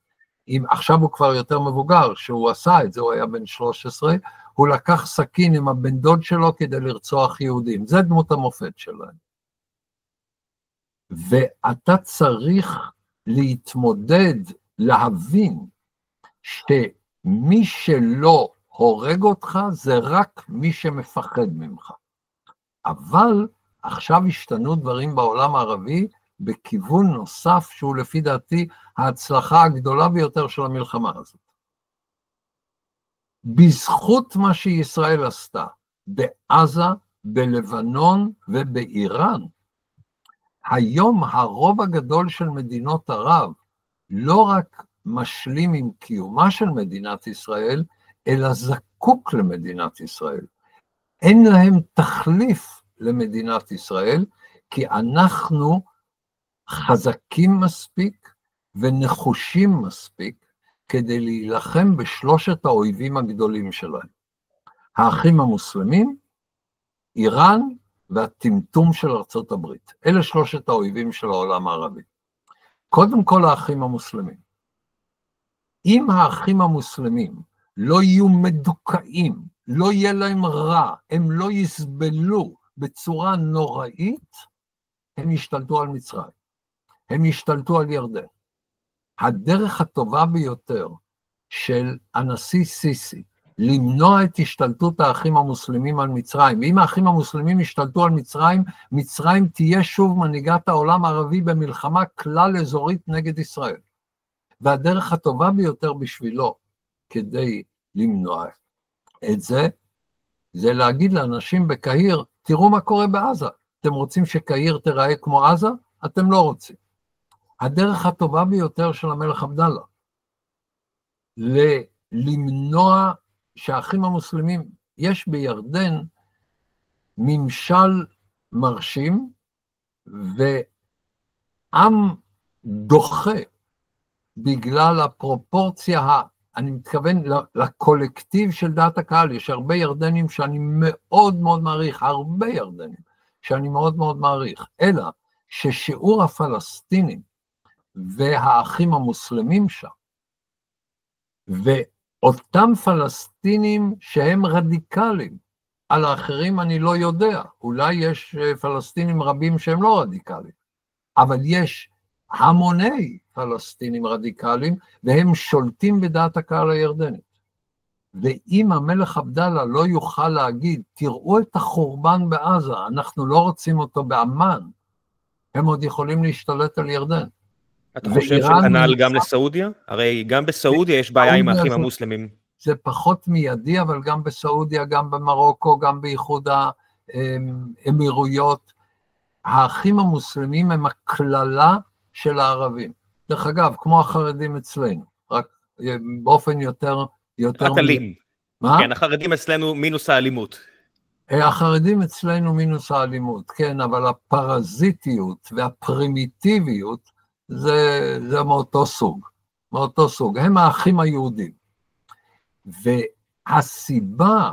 [SPEAKER 2] עכשיו הוא כבר יותר מבוגר, שהוא עשה את זה, הוא היה בן 13, הוא לקח סכין עם הבן דוד שלו כדי לרצוח יהודים, זה דמות המופת שלהם. ואתה צריך להתמודד, להבין, שמי שלא הורג אותך, זה רק מי שמפחד ממך. אבל עכשיו השתנו דברים בעולם הערבי, בכיוון נוסף, שהוא לפי דעתי ההצלחה הגדולה ביותר של המלחמה הזאת. בזכות מה שישראל עשתה, בעזה, בלבנון ובאיראן, היום הרוב הגדול של מדינות ערב, לא רק משלים עם קיומה של מדינת ישראל, אלא זקוק למדינת ישראל. אין להם תחליף למדינת ישראל, כי אנחנו חזקים מספיק ונחושים מספיק, כדי להילחם בשלושת האויבים הגדולים שלהם. האחים המוסלמים, איראן והטמטום של ארצות הברית. אלה שלושת האויבים של העולם הערבי. קודם כל האחים המוסלמים. אם האחים המוסלמים לא יהיו מדוכאים, לא יהיה להם רע, הם לא יסבלו בצורה נוראית, הם ישתלטו על מצרים, הם ישתלטו על ירדן. הדרך הטובה ביותר של הנשיא סיסי, למנוע את השתלטות האחים המוסלמים על מצרים, ואם האחים המוסלמים ישתלטו על מצרים, מצרים תהיה שוב מנהיגת העולם הערבי במלחמה כלל אזורית נגד ישראל. והדרך הטובה ביותר בשבילו, כדי למנוע את זה, זה להגיד לאנשים בקהיר, תראו מה קורה בעזה, אתם רוצים שקהיר תיראה כמו עזה? אתם לא רוצים. הדרך הטובה ביותר של המלך עבדאללה, למנוע שהאחים המוסלמים, יש בירדן ממשל מרשים, ועם דוחה, בגלל הפרופורציה, אני מתכוון לקולקטיב של דעת הקהל, יש הרבה ירדנים שאני מאוד מאוד מעריך, הרבה ירדנים שאני מאוד מאוד מעריך, אלא ששיעור הפלסטינים והאחים המוסלמים שם, ואותם פלסטינים שהם רדיקליים, על האחרים אני לא יודע, אולי יש פלסטינים רבים שהם לא רדיקליים, אבל יש המוני פלסטינים רדיקליים, והם שולטים בדעת הקהל הירדנית. ואם המלך עבדאללה לא יוכל להגיד, תראו את החורבן בעזה, אנחנו לא רוצים אותו באמן, הם עוד יכולים להשתלט על ירדן.
[SPEAKER 1] אתה חושב שכנ"ל גם לסעודיה? הרי גם בסעודיה יש בעיה עם האחים המוסלמים.
[SPEAKER 2] זה פחות מיידי, אבל גם בסעודיה, גם במרוקו, גם באיחוד האמירויות, האחים המוסלמים הם הכללה של הערבים. דרך אגב, כמו החרדים אצלנו, רק באופן יותר...
[SPEAKER 1] אלים. מה? כן, החרדים אצלנו מינוס האלימות.
[SPEAKER 2] החרדים אצלנו מינוס האלימות, כן, אבל הפרזיטיות והפרימיטיביות זה מאותו סוג, מאותו סוג, הם האחים היהודים. והסיבה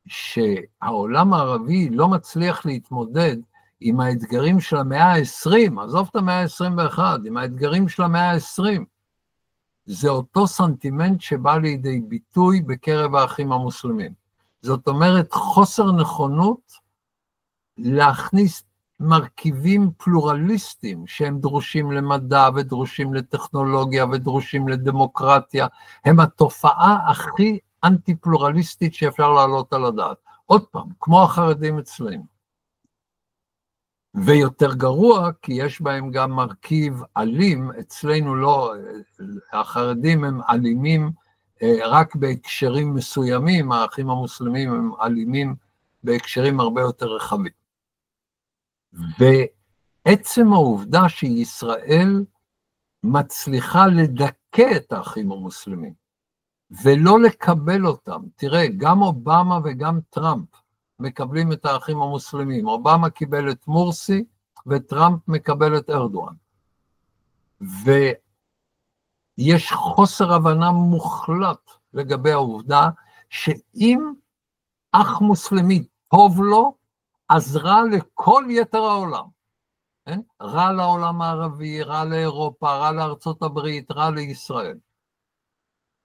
[SPEAKER 2] שהעולם הערבי לא מצליח להתמודד עם האתגרים של המאה ה-20, עזוב את המאה ה-21, עם האתגרים של המאה ה-20, זה אותו סנטימנט שבא לידי ביטוי בקרב האחים המוסלמים. זאת אומרת, חוסר נכונות להכניס מרכיבים פלורליסטיים, שהם דרושים למדע ודרושים לטכנולוגיה ודרושים לדמוקרטיה, הם התופעה הכי אנטי-פלורליסטית שאפשר להעלות על הדעת. עוד פעם, כמו החרדים אצלנו. ויותר גרוע, כי יש בהם גם מרכיב אלים, אצלנו לא, החרדים הם אלימים רק בהקשרים מסוימים, האחים המוסלמים הם אלימים בהקשרים הרבה יותר רחבים. ועצם העובדה שישראל מצליחה לדכא את האחים המוסלמים, ולא לקבל אותם, תראה, גם אובמה וגם טראמפ, מקבלים את האחים המוסלמים. אובמה קיבל את מורסי, וטראמפ מקבל את ארדואן. ויש חוסר הבנה מוחלט לגבי העובדה, שאם אח מוסלמי טוב לו, אז רע לכל יתר העולם. רע לעולם הערבי, רע לאירופה, רע לארצות הברית, רע לישראל.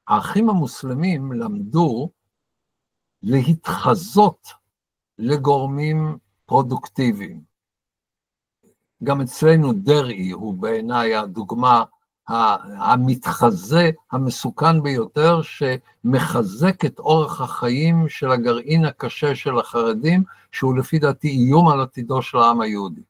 [SPEAKER 2] האחים המוסלמים למדו להתחזות לגורמים פרודוקטיביים. גם אצלנו דרעי הוא בעיניי הדוגמה המתחזה המסוכן ביותר, שמחזק את אורח החיים של הגרעין הקשה של החרדים, שהוא לפי דעתי איום על עתידו של העם היהודי.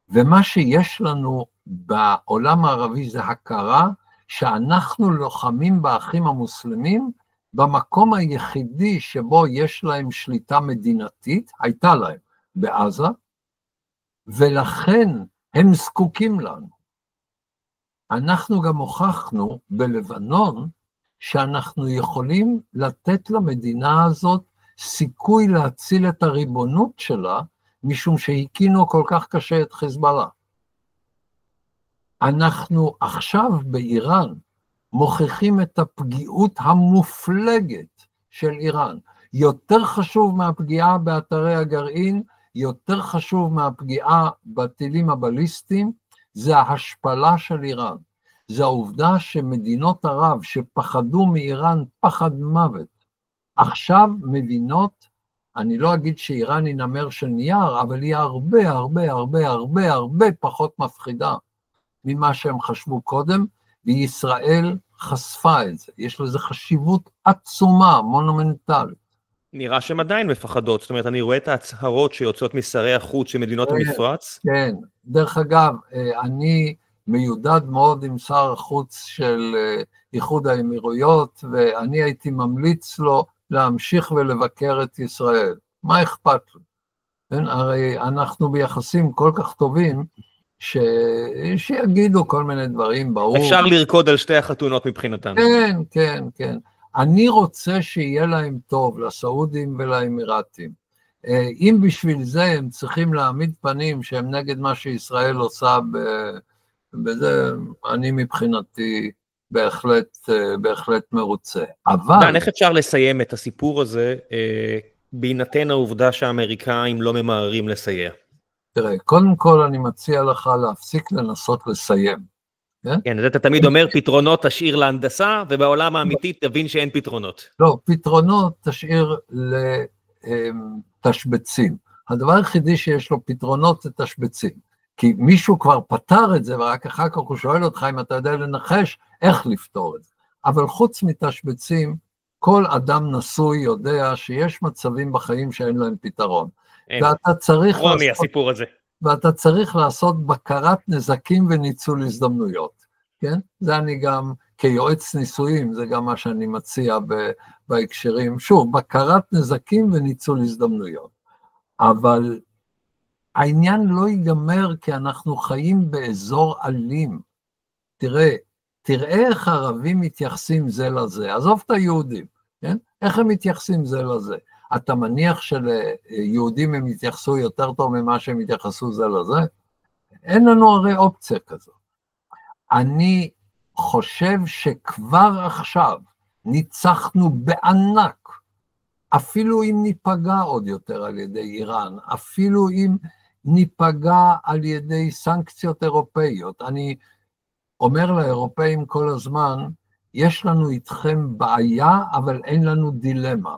[SPEAKER 2] ומה שיש לנו בעולם הערבי זה הכרה שאנחנו לוחמים באחים המוסלמים, במקום היחידי שבו יש להם שליטה מדינתית, הייתה להם בעזה, ולכן הם זקוקים לנו. אנחנו גם הוכחנו בלבנון שאנחנו יכולים לתת למדינה הזאת סיכוי להציל את הריבונות שלה, משום שהקינו כל כך קשה את חיזבאללה. אנחנו עכשיו באיראן מוכיחים את הפגיעות המופלגת של איראן. יותר חשוב מהפגיעה באתרי הגרעין, יותר חשוב מהפגיעה בטילים הבליסטיים, זה ההשפלה של איראן. זה העובדה שמדינות ערב שפחדו מאיראן פחד מוות, עכשיו מבינות, אני לא אגיד שאיראן היא נמר של נייר, אבל היא הרבה הרבה הרבה הרבה הרבה פחות מפחידה ממה שהם חשבו קודם, וישראל חשפה את זה. יש לזה חשיבות עצומה, מונומנטלית.
[SPEAKER 1] נראה שהן עדיין מפחדות, זאת אומרת, אני רואה את ההצהרות שיוצאות משרי החוץ של מדינות המפרץ.
[SPEAKER 2] כן, דרך אגב, אני מיודד מאוד עם שר החוץ של איחוד האמירויות, ואני הייתי ממליץ לו להמשיך ולבקר את ישראל. מה אכפת לו? כן, הרי אנחנו ביחסים כל כך טובים, שיגידו כל מיני דברים, ברור.
[SPEAKER 1] אפשר לרקוד על שתי החתונות מבחינתם.
[SPEAKER 2] כן, כן, כן. אני רוצה שיהיה להם טוב, לסעודים ולאמירתים. אם בשביל זה הם צריכים להעמיד פנים שהם נגד מה שישראל עושה בזה, אני מבחינתי בהחלט מרוצה. אבל...
[SPEAKER 1] איך אפשר לסיים את הסיפור הזה, בהינתן העובדה שהאמריקאים לא ממהרים לסייע?
[SPEAKER 2] תראה, קודם כל אני מציע לך להפסיק לנסות לסיים.
[SPEAKER 1] כן, אתה תמיד אומר פתרונות תשאיר להנדסה, ובעולם האמיתי תבין שאין פתרונות.
[SPEAKER 2] לא, פתרונות תשאיר לתשבצים. הדבר היחידי שיש לו פתרונות זה תשבצים. כי מישהו כבר פתר את זה, ורק אחר כך הוא שואל אותך אם אתה יודע לנחש איך לפתור את זה. אבל חוץ מתשבצים, כל אדם נשוי יודע שיש מצבים בחיים שאין להם פתרון. ואתה צריך
[SPEAKER 1] רוני, הסיפור הזה.
[SPEAKER 2] ואתה צריך לעשות בקרת נזקים וניצול הזדמנויות, כן? זה אני גם, כיועץ ניסויים, זה גם מה שאני מציע בהקשרים, שוב, בקרת נזקים וניצול הזדמנויות. אבל העניין לא ייגמר כי אנחנו חיים באזור אלים. תראה איך הערבים מתייחסים זה לזה, עזוב את היהודים, כן? איך הם מתייחסים זה לזה? אתה מניח שליהודים הם יתייחסו יותר טוב ממה שהם יתייחסו זה לזה? אין לנו הרי אופציה כזו. אני חושב שכבר עכשיו ניצחנו בענק, אפילו אם ניפגע עוד יותר על ידי איראן, אפילו אם ניפגע על ידי סנקציות אירופאיות. אני אומר לאירופאים כל הזמן, יש לנו איתכם בעיה, אבל אין לנו דילמה.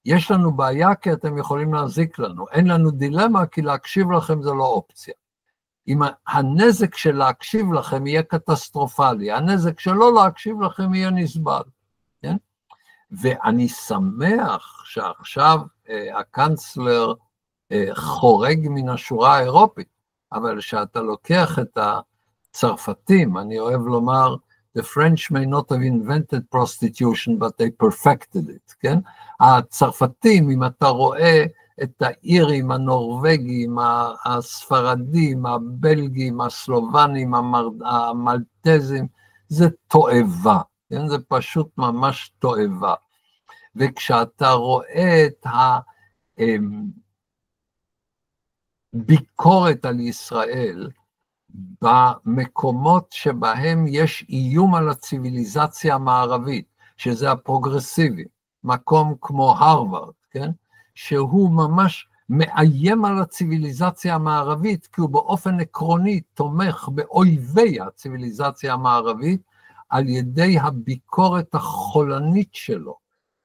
[SPEAKER 2] יש לנו בעיה כי אתם יכולים להזיק לנו, אין לנו דילמה כי להקשיב לכם זה לא אופציה. אם הנזק של להקשיב לכם יהיה קטסטרופלי, הנזק שלא להקשיב לכם יהיה נסבל. כן? ואני שמח שעכשיו הקנצלר חורג מן השורה האירופית, אבל שאתה לוקח את הצרפתים, אני אוהב לומר, The French may not have invented prostitution, but they perfected it, כן? הצרפתים, אם אתה רואה את האירים, הנורווגים, הספרדים, הבלגים, הסלובנים, המלטזים, זה תועבה, כן? זה פשוט ממש תועבה. וכשאתה רואה את הביקורת על ישראל, במקומות שבהם יש איום על הציביליזציה המערבית, שזה הפרוגרסיבי, מקום כמו הרווארד, כן? שהוא ממש מאיים על הציביליזציה המערבית, כי הוא באופן עקרוני תומך באויבי הציביליזציה המערבית, על ידי הביקורת החולנית שלו.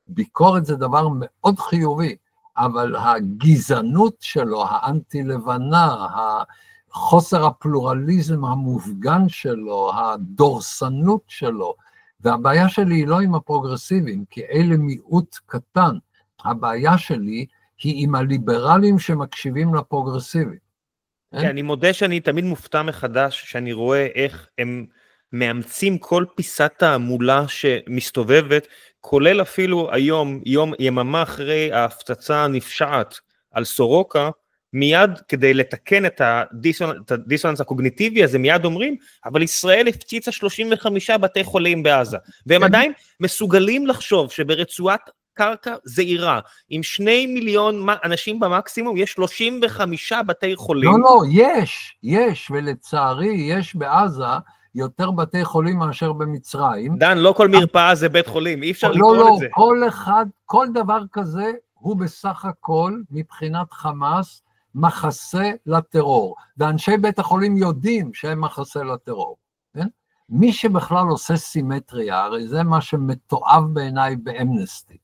[SPEAKER 2] ביקורת זה דבר מאוד חיובי, אבל הגזענות שלו, האנטי-לבנה, חוסר הפלורליזם המופגן שלו, הדורסנות שלו, והבעיה שלי היא לא עם הפרוגרסיבים, כי אלה מיעוט קטן, הבעיה שלי היא עם הליברלים שמקשיבים לפרוגרסיבים.
[SPEAKER 1] כן, אני מודה שאני תמיד מופתע מחדש, שאני רואה איך הם מאמצים כל פיסת תעמולה שמסתובבת, כולל אפילו היום, יממה אחרי ההפצצה הנפשעת על סורוקה, מיד כדי לתקן את הדיסוננס הקוגניטיבי הזה, מיד אומרים, אבל ישראל הפציצה 35 בתי חולים בעזה, והם עדיין מסוגלים לחשוב שברצועת קרקע זעירה, עם 2 מיליון אנשים במקסימום, יש 35 בתי חולים.
[SPEAKER 2] לא, יש, ולצערי יש בעזה יותר בתי חולים מאשר במצרים.
[SPEAKER 1] דן, לא כל מרפאה זה בית חולים, אי אפשר לטעון את זה.
[SPEAKER 2] לא, כל דבר כזה הוא בסך הכל, מבחינת חמאס, מחסה לטרור, ואנשי בית החולים יודעים שהם מחסה לטרור. כן? מי שבכלל עושה סימטריה, הרי זה מה שמתועב בעיניי באמנסטי.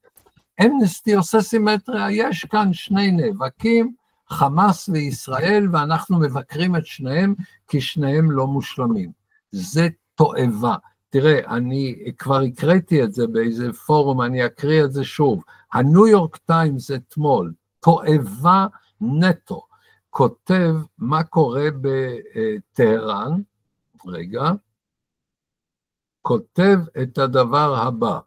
[SPEAKER 2] אמנסטי עושה סימטריה, יש כאן שני נאבקים, חמאס וישראל, ואנחנו מבקרים את שניהם, כי שניהם לא מושלמים. זה תועבה. תראה, אני כבר הקראתי את זה באיזה פורום, אני אקריא את זה שוב. הניו יורק טיימס אתמול, תועבה נטו, כותב מה קורה בטהרן, רגע, כותב את הדבר הבא,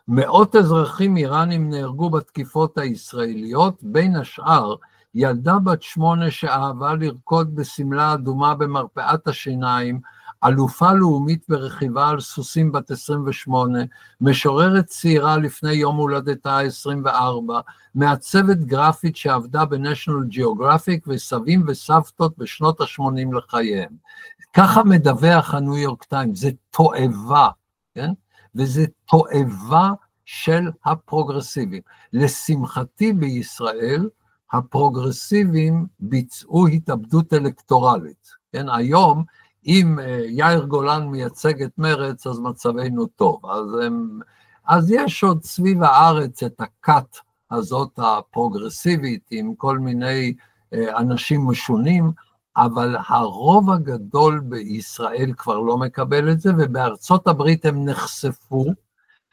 [SPEAKER 2] מאות אזרחים איראנים נהרגו בתקיפות הישראליות, בין השאר ילדה בת 8 שאהבה לרקוד בסמלה אדומה במרפאת השיניים, אלופה לאומית ברכיבה על סוסים בת 28, משוררת צעירה לפני יום הולדתה ה-24, מעצבת גרפית שעבדה בנשיונל ג'יאוגרפיק וסבים וסבתות בשנות ה-80 לחייהם. ככה מדווח הניו יורק טיימס, זה תועבה, כן? וזה תועבה של הפרוגרסיבים. לשמחתי בישראל, הפרוגרסיבים ביצעו התאבדות אלקטורלית. כן? היום, אם יאיר גולן מייצג את מרץ, אז מצבנו טוב. אז יש עוד סביב הארץ את הכת הזאת הפרוגרסיבית, עם כל מיני אנשים משונים, אבל הרוב הגדול בישראל כבר לא מקבל את זה, ובארצות הברית הם נחשפו,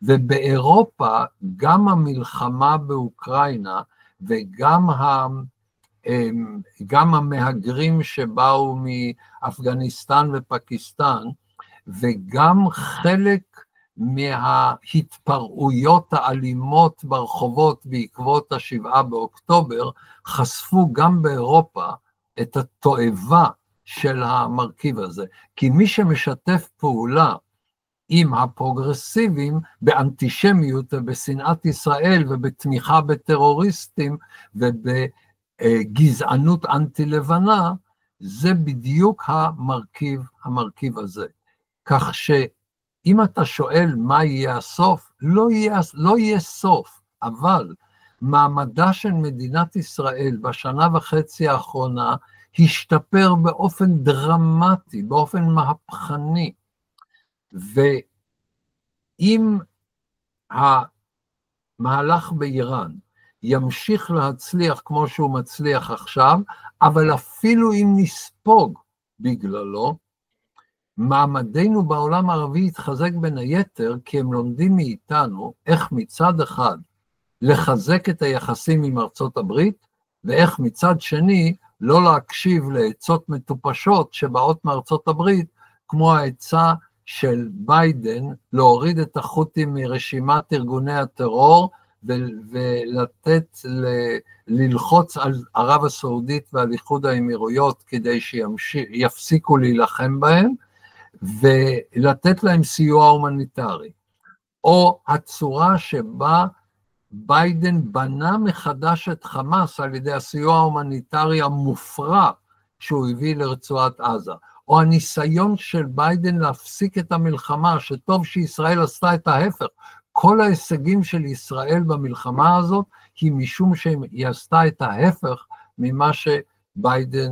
[SPEAKER 2] ובאירופה גם המלחמה באוקראינה, וגם גם המהגרים שבאו מאפגניסטן ופקיסטן, וגם חלק מההתפרעויות האלימות ברחובות בעקבות ה7 באוקטובר, חשפו גם באירופה את התועבה של המרכיב הזה. כי מי שמשתף פעולה עם הפרוגרסיבים באנטישמיות ובשנאת ישראל ובתמיכה בטרוריסטים ובגזענות אנטי-לבנה, זה בדיוק המרכיב הזה. כך שאם אתה שואל מה יהיה הסוף, לא יהיה סוף, אבל מעמדה של מדינת ישראל בשנה וחצי האחרונה השתפר באופן דרמטי, באופן מהפכני, ואם המהלך באיראן ימשיך להצליח כמו שהוא מצליח עכשיו, אבל אפילו אם נספוג בגללו, מעמדנו בעולם הערבי יתחזק בין היתר, כי הם לומדים מאיתנו איך מצד אחד לחזק את היחסים עם ארצות הברית, ואיך מצד שני לא להקשיב לעצות מטופשות שבאות מארצות הברית, כמו העצה של ביידן להוריד את החות'ים מרשימת ארגוני הטרור, ולתת ללחוץ על ערב הסעודית ועל איחוד האמירויות כדי שיפסיקו להילחם בהם, ולתת להם סיוע הומניטרי. או הצורה שבה ביידן בנה מחדש את חמאס על ידי הסיוע ההומניטרי המופרע שהוא הביא לרצועת עזה, או הניסיון של ביידן להפסיק את המלחמה, שטוב שישראל עשתה את ההפך. כל ההישגים של ישראל במלחמה הזאת היא משום שהיא עשתה את ההפך ממה שביידן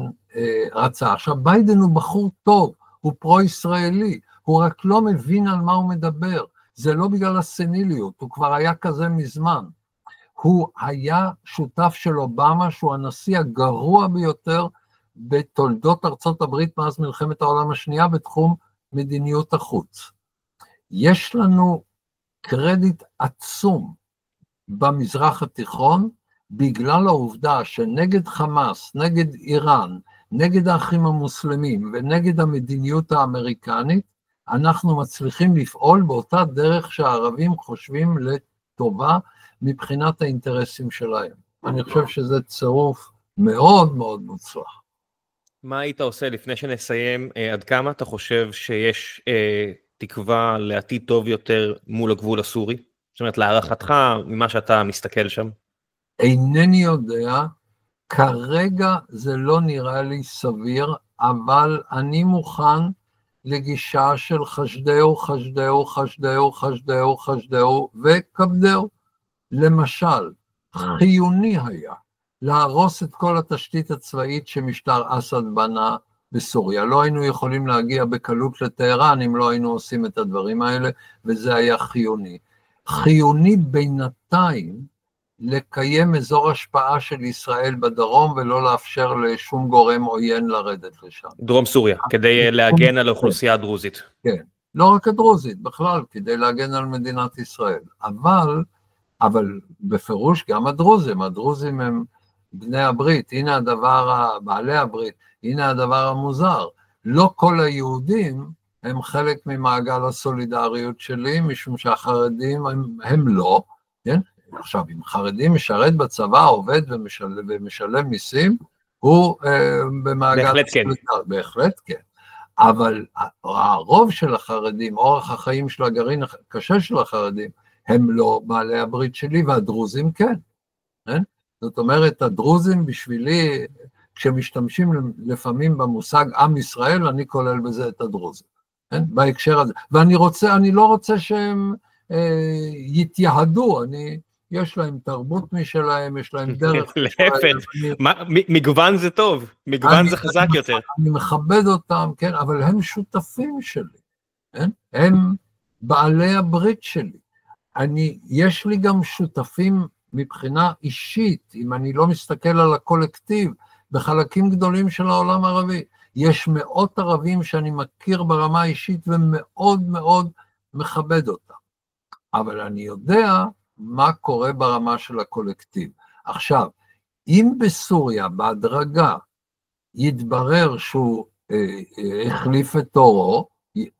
[SPEAKER 2] רצה. עכשיו, ביידן הוא בחור טוב, הוא פרו-ישראלי, הוא רק לא מבין על מה הוא מדבר, זה לא בגלל הסניליות, הוא כבר היה כזה מזמן. הוא היה שותף של אובמה, שהוא הנשיא הגרוע ביותר בתולדות ארצות הברית מאז מלחמת העולם השנייה בתחום מדיניות החוץ. יש לנו קרדיט עצום במזרח התיכון, בגלל העובדה שנגד חמאס, נגד איראן, נגד האחים המוסלמים ונגד המדיניות האמריקנית, אנחנו מצליחים לפעול באותה דרך שהערבים חושבים לטובה מבחינת האינטרסים שלהם. אני חושב שזה צירוף מאוד מאוד מוצלח.
[SPEAKER 1] מה היית עושה לפני שנסיים, עד כמה אתה חושב שיש תקווה לעתיד טוב יותר מול הגבול הסורי? זאת אומרת, להערכתך, ממה שאתה מסתכל שם?
[SPEAKER 2] אינני יודע, כרגע זה לא נראה לי סביר, אבל אני מוכן לגישה של חשדהו, חשדהו, חשדהו, חשדהו, חשדהו וכבדהו. למשל, חיוני היה להרוס את כל התשתית הצבאית שמשטר אסד בנה בסוריה. לא היינו יכולים להגיע בקלות לטהרן אם לא היינו עושים את הדברים האלה, וזה היה חיוני. חיוני בינתיים לקיים אזור השפעה של ישראל בדרום, ולא לאפשר לשום גורם עוין לרדת לשם.
[SPEAKER 1] דרום סוריה, כדי להגן על האוכלוסייה הדרוזית.
[SPEAKER 2] כן, לא רק הדרוזית, בכלל, כדי להגן על מדינת ישראל. אבל בפירוש גם הדרוזים הם בני הברית, הנה הדבר, בעלי הברית, הנה הדבר המוזר. לא כל היהודים הם חלק ממעגל הסולידריות שלי, משום שהחרדים הם לא, כן? עכשיו, אם חרדי משרת בצבא, עובד ומשלם מיסים, הוא במעגל
[SPEAKER 1] בהחלט
[SPEAKER 2] הסולידריות. כן. בהחלט כן. אבל הרוב של החרדים, אורח החיים של הגרעין הקשה של החרדים, הם לא בעלי הברית שלי, והדרוזים כן. כן? זאת אומרת, הדרוזים בשבילי, כשמשתמשים לפעמים במושג עם ישראל, אני כולל בזה את הדרוזים. כן? בהקשר הזה. ואני לא רוצה שהם יתייהדו, יש להם תרבות משלהם, יש להם דרך.
[SPEAKER 1] להפך, מגוון זה טוב, מגוון זה חזק יותר.
[SPEAKER 2] אני מכבד אותם, כן, אבל הם שותפים שלי, כן? הם בעלי הברית שלי. יש לי גם שותפים מבחינה אישית, אם אני לא מסתכל על הקולקטיב, בחלקים גדולים של העולם הערבי. יש מאות ערבים שאני מכיר ברמה האישית ומאוד מאוד מכבד אותם. אבל אני יודע מה קורה ברמה של הקולקטיב. עכשיו, אם בסוריה בהדרגה יתברר שהוא החליף את אורו,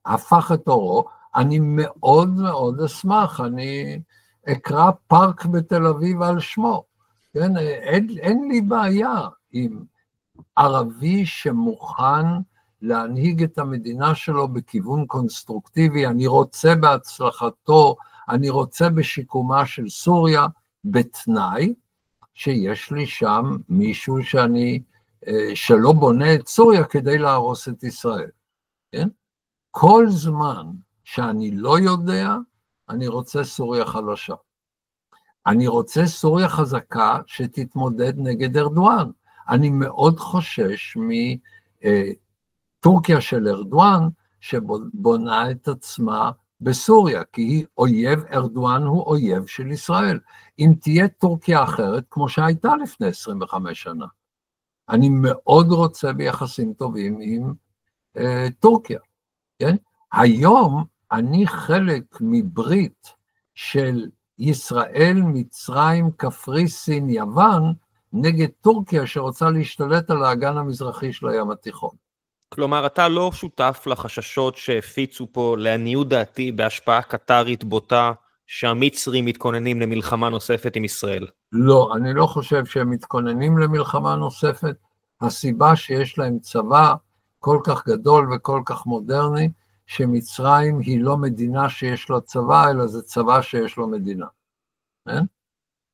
[SPEAKER 2] הפך את אורו, אני מאוד מאוד אשמח, אני אקרא פארק בתל אביב על שמו. כן? אין לי בעיה עם ערבי שמוכן להנהיג את המדינה שלו בכיוון קונסטרוקטיבי, אני רוצה בהצלחתו, אני רוצה בשיקומה של סוריה, בתנאי שיש לי שם מישהו שלא בונה את סוריה כדי להרוס את ישראל. כן? כל זמן שאני לא יודע, אני רוצה סוריה חלשה. אני רוצה סוריה חזקה שתתמודד נגד ארדואן. אני מאוד חושש מטורקיה של ארדואן, שבונה את עצמה בסוריה, כי היא אויב, ארדואן הוא אויב של ישראל. אם תהיה טורקיה אחרת, כמו שהייתה לפני 25 שנה, אני מאוד רוצה ביחסים טובים עם טורקיה. כן? היום אני חלק מברית של ישראל, מצרים, קפריסין, יוון, נגד טורקיה שרוצה להשתלט על האגן המזרחי של הים התיכון.
[SPEAKER 1] כלומר, אתה לא שותף לחששות שהפיצו פה, לעניות דעתי, בהשפעה קטרית בוטה, שהמצרים מתכוננים למלחמה נוספת עם ישראל.
[SPEAKER 2] לא, אני לא חושב שהם מתכוננים למלחמה נוספת. הסיבה שיש להם צבא כל כך גדול וכל כך מודרני, שמצרים היא לא מדינה שיש לה צבא, אלא זה צבא שיש לו מדינה. כן?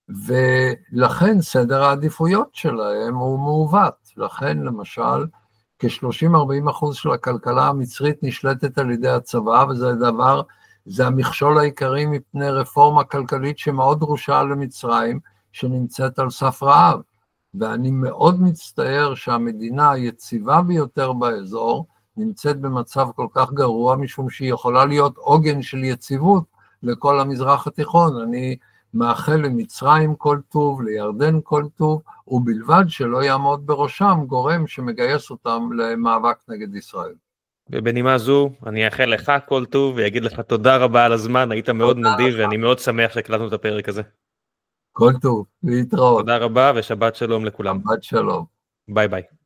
[SPEAKER 2] ולכן סדר העדיפויות שלהם הוא מעוות. לכן למשל, כ-30-40% של הכלכלה המצרית נשלטת על ידי הצבא, זה המכשול העיקרי מפני רפורמה כלכלית שמאוד דרושה למצרים, שנמצאת על סף רעב. ואני מאוד מצטער שהמדינה היציבה ביותר באזור, נמצאת במצב כל כך גרוע, משום שהיא יכולה להיות עוגן של יציבות לכל המזרח התיכון. אני מאחל למצרים כל טוב, לירדן כל טוב, ובלבד שלא יעמוד בראשם גורם שמגייס אותם למאבק נגד ישראל.
[SPEAKER 1] ובנימה זו, אני אאחל לך כל טוב, ויגיד לך תודה רבה על הזמן, היית מאוד נדיב, ואני מאוד שמח שהקלטנו את הפרק הזה.
[SPEAKER 2] כל טוב, להתראות.
[SPEAKER 1] תודה רבה, ושבת שלום לכולם.
[SPEAKER 2] שבת שלום.
[SPEAKER 1] ביי ביי.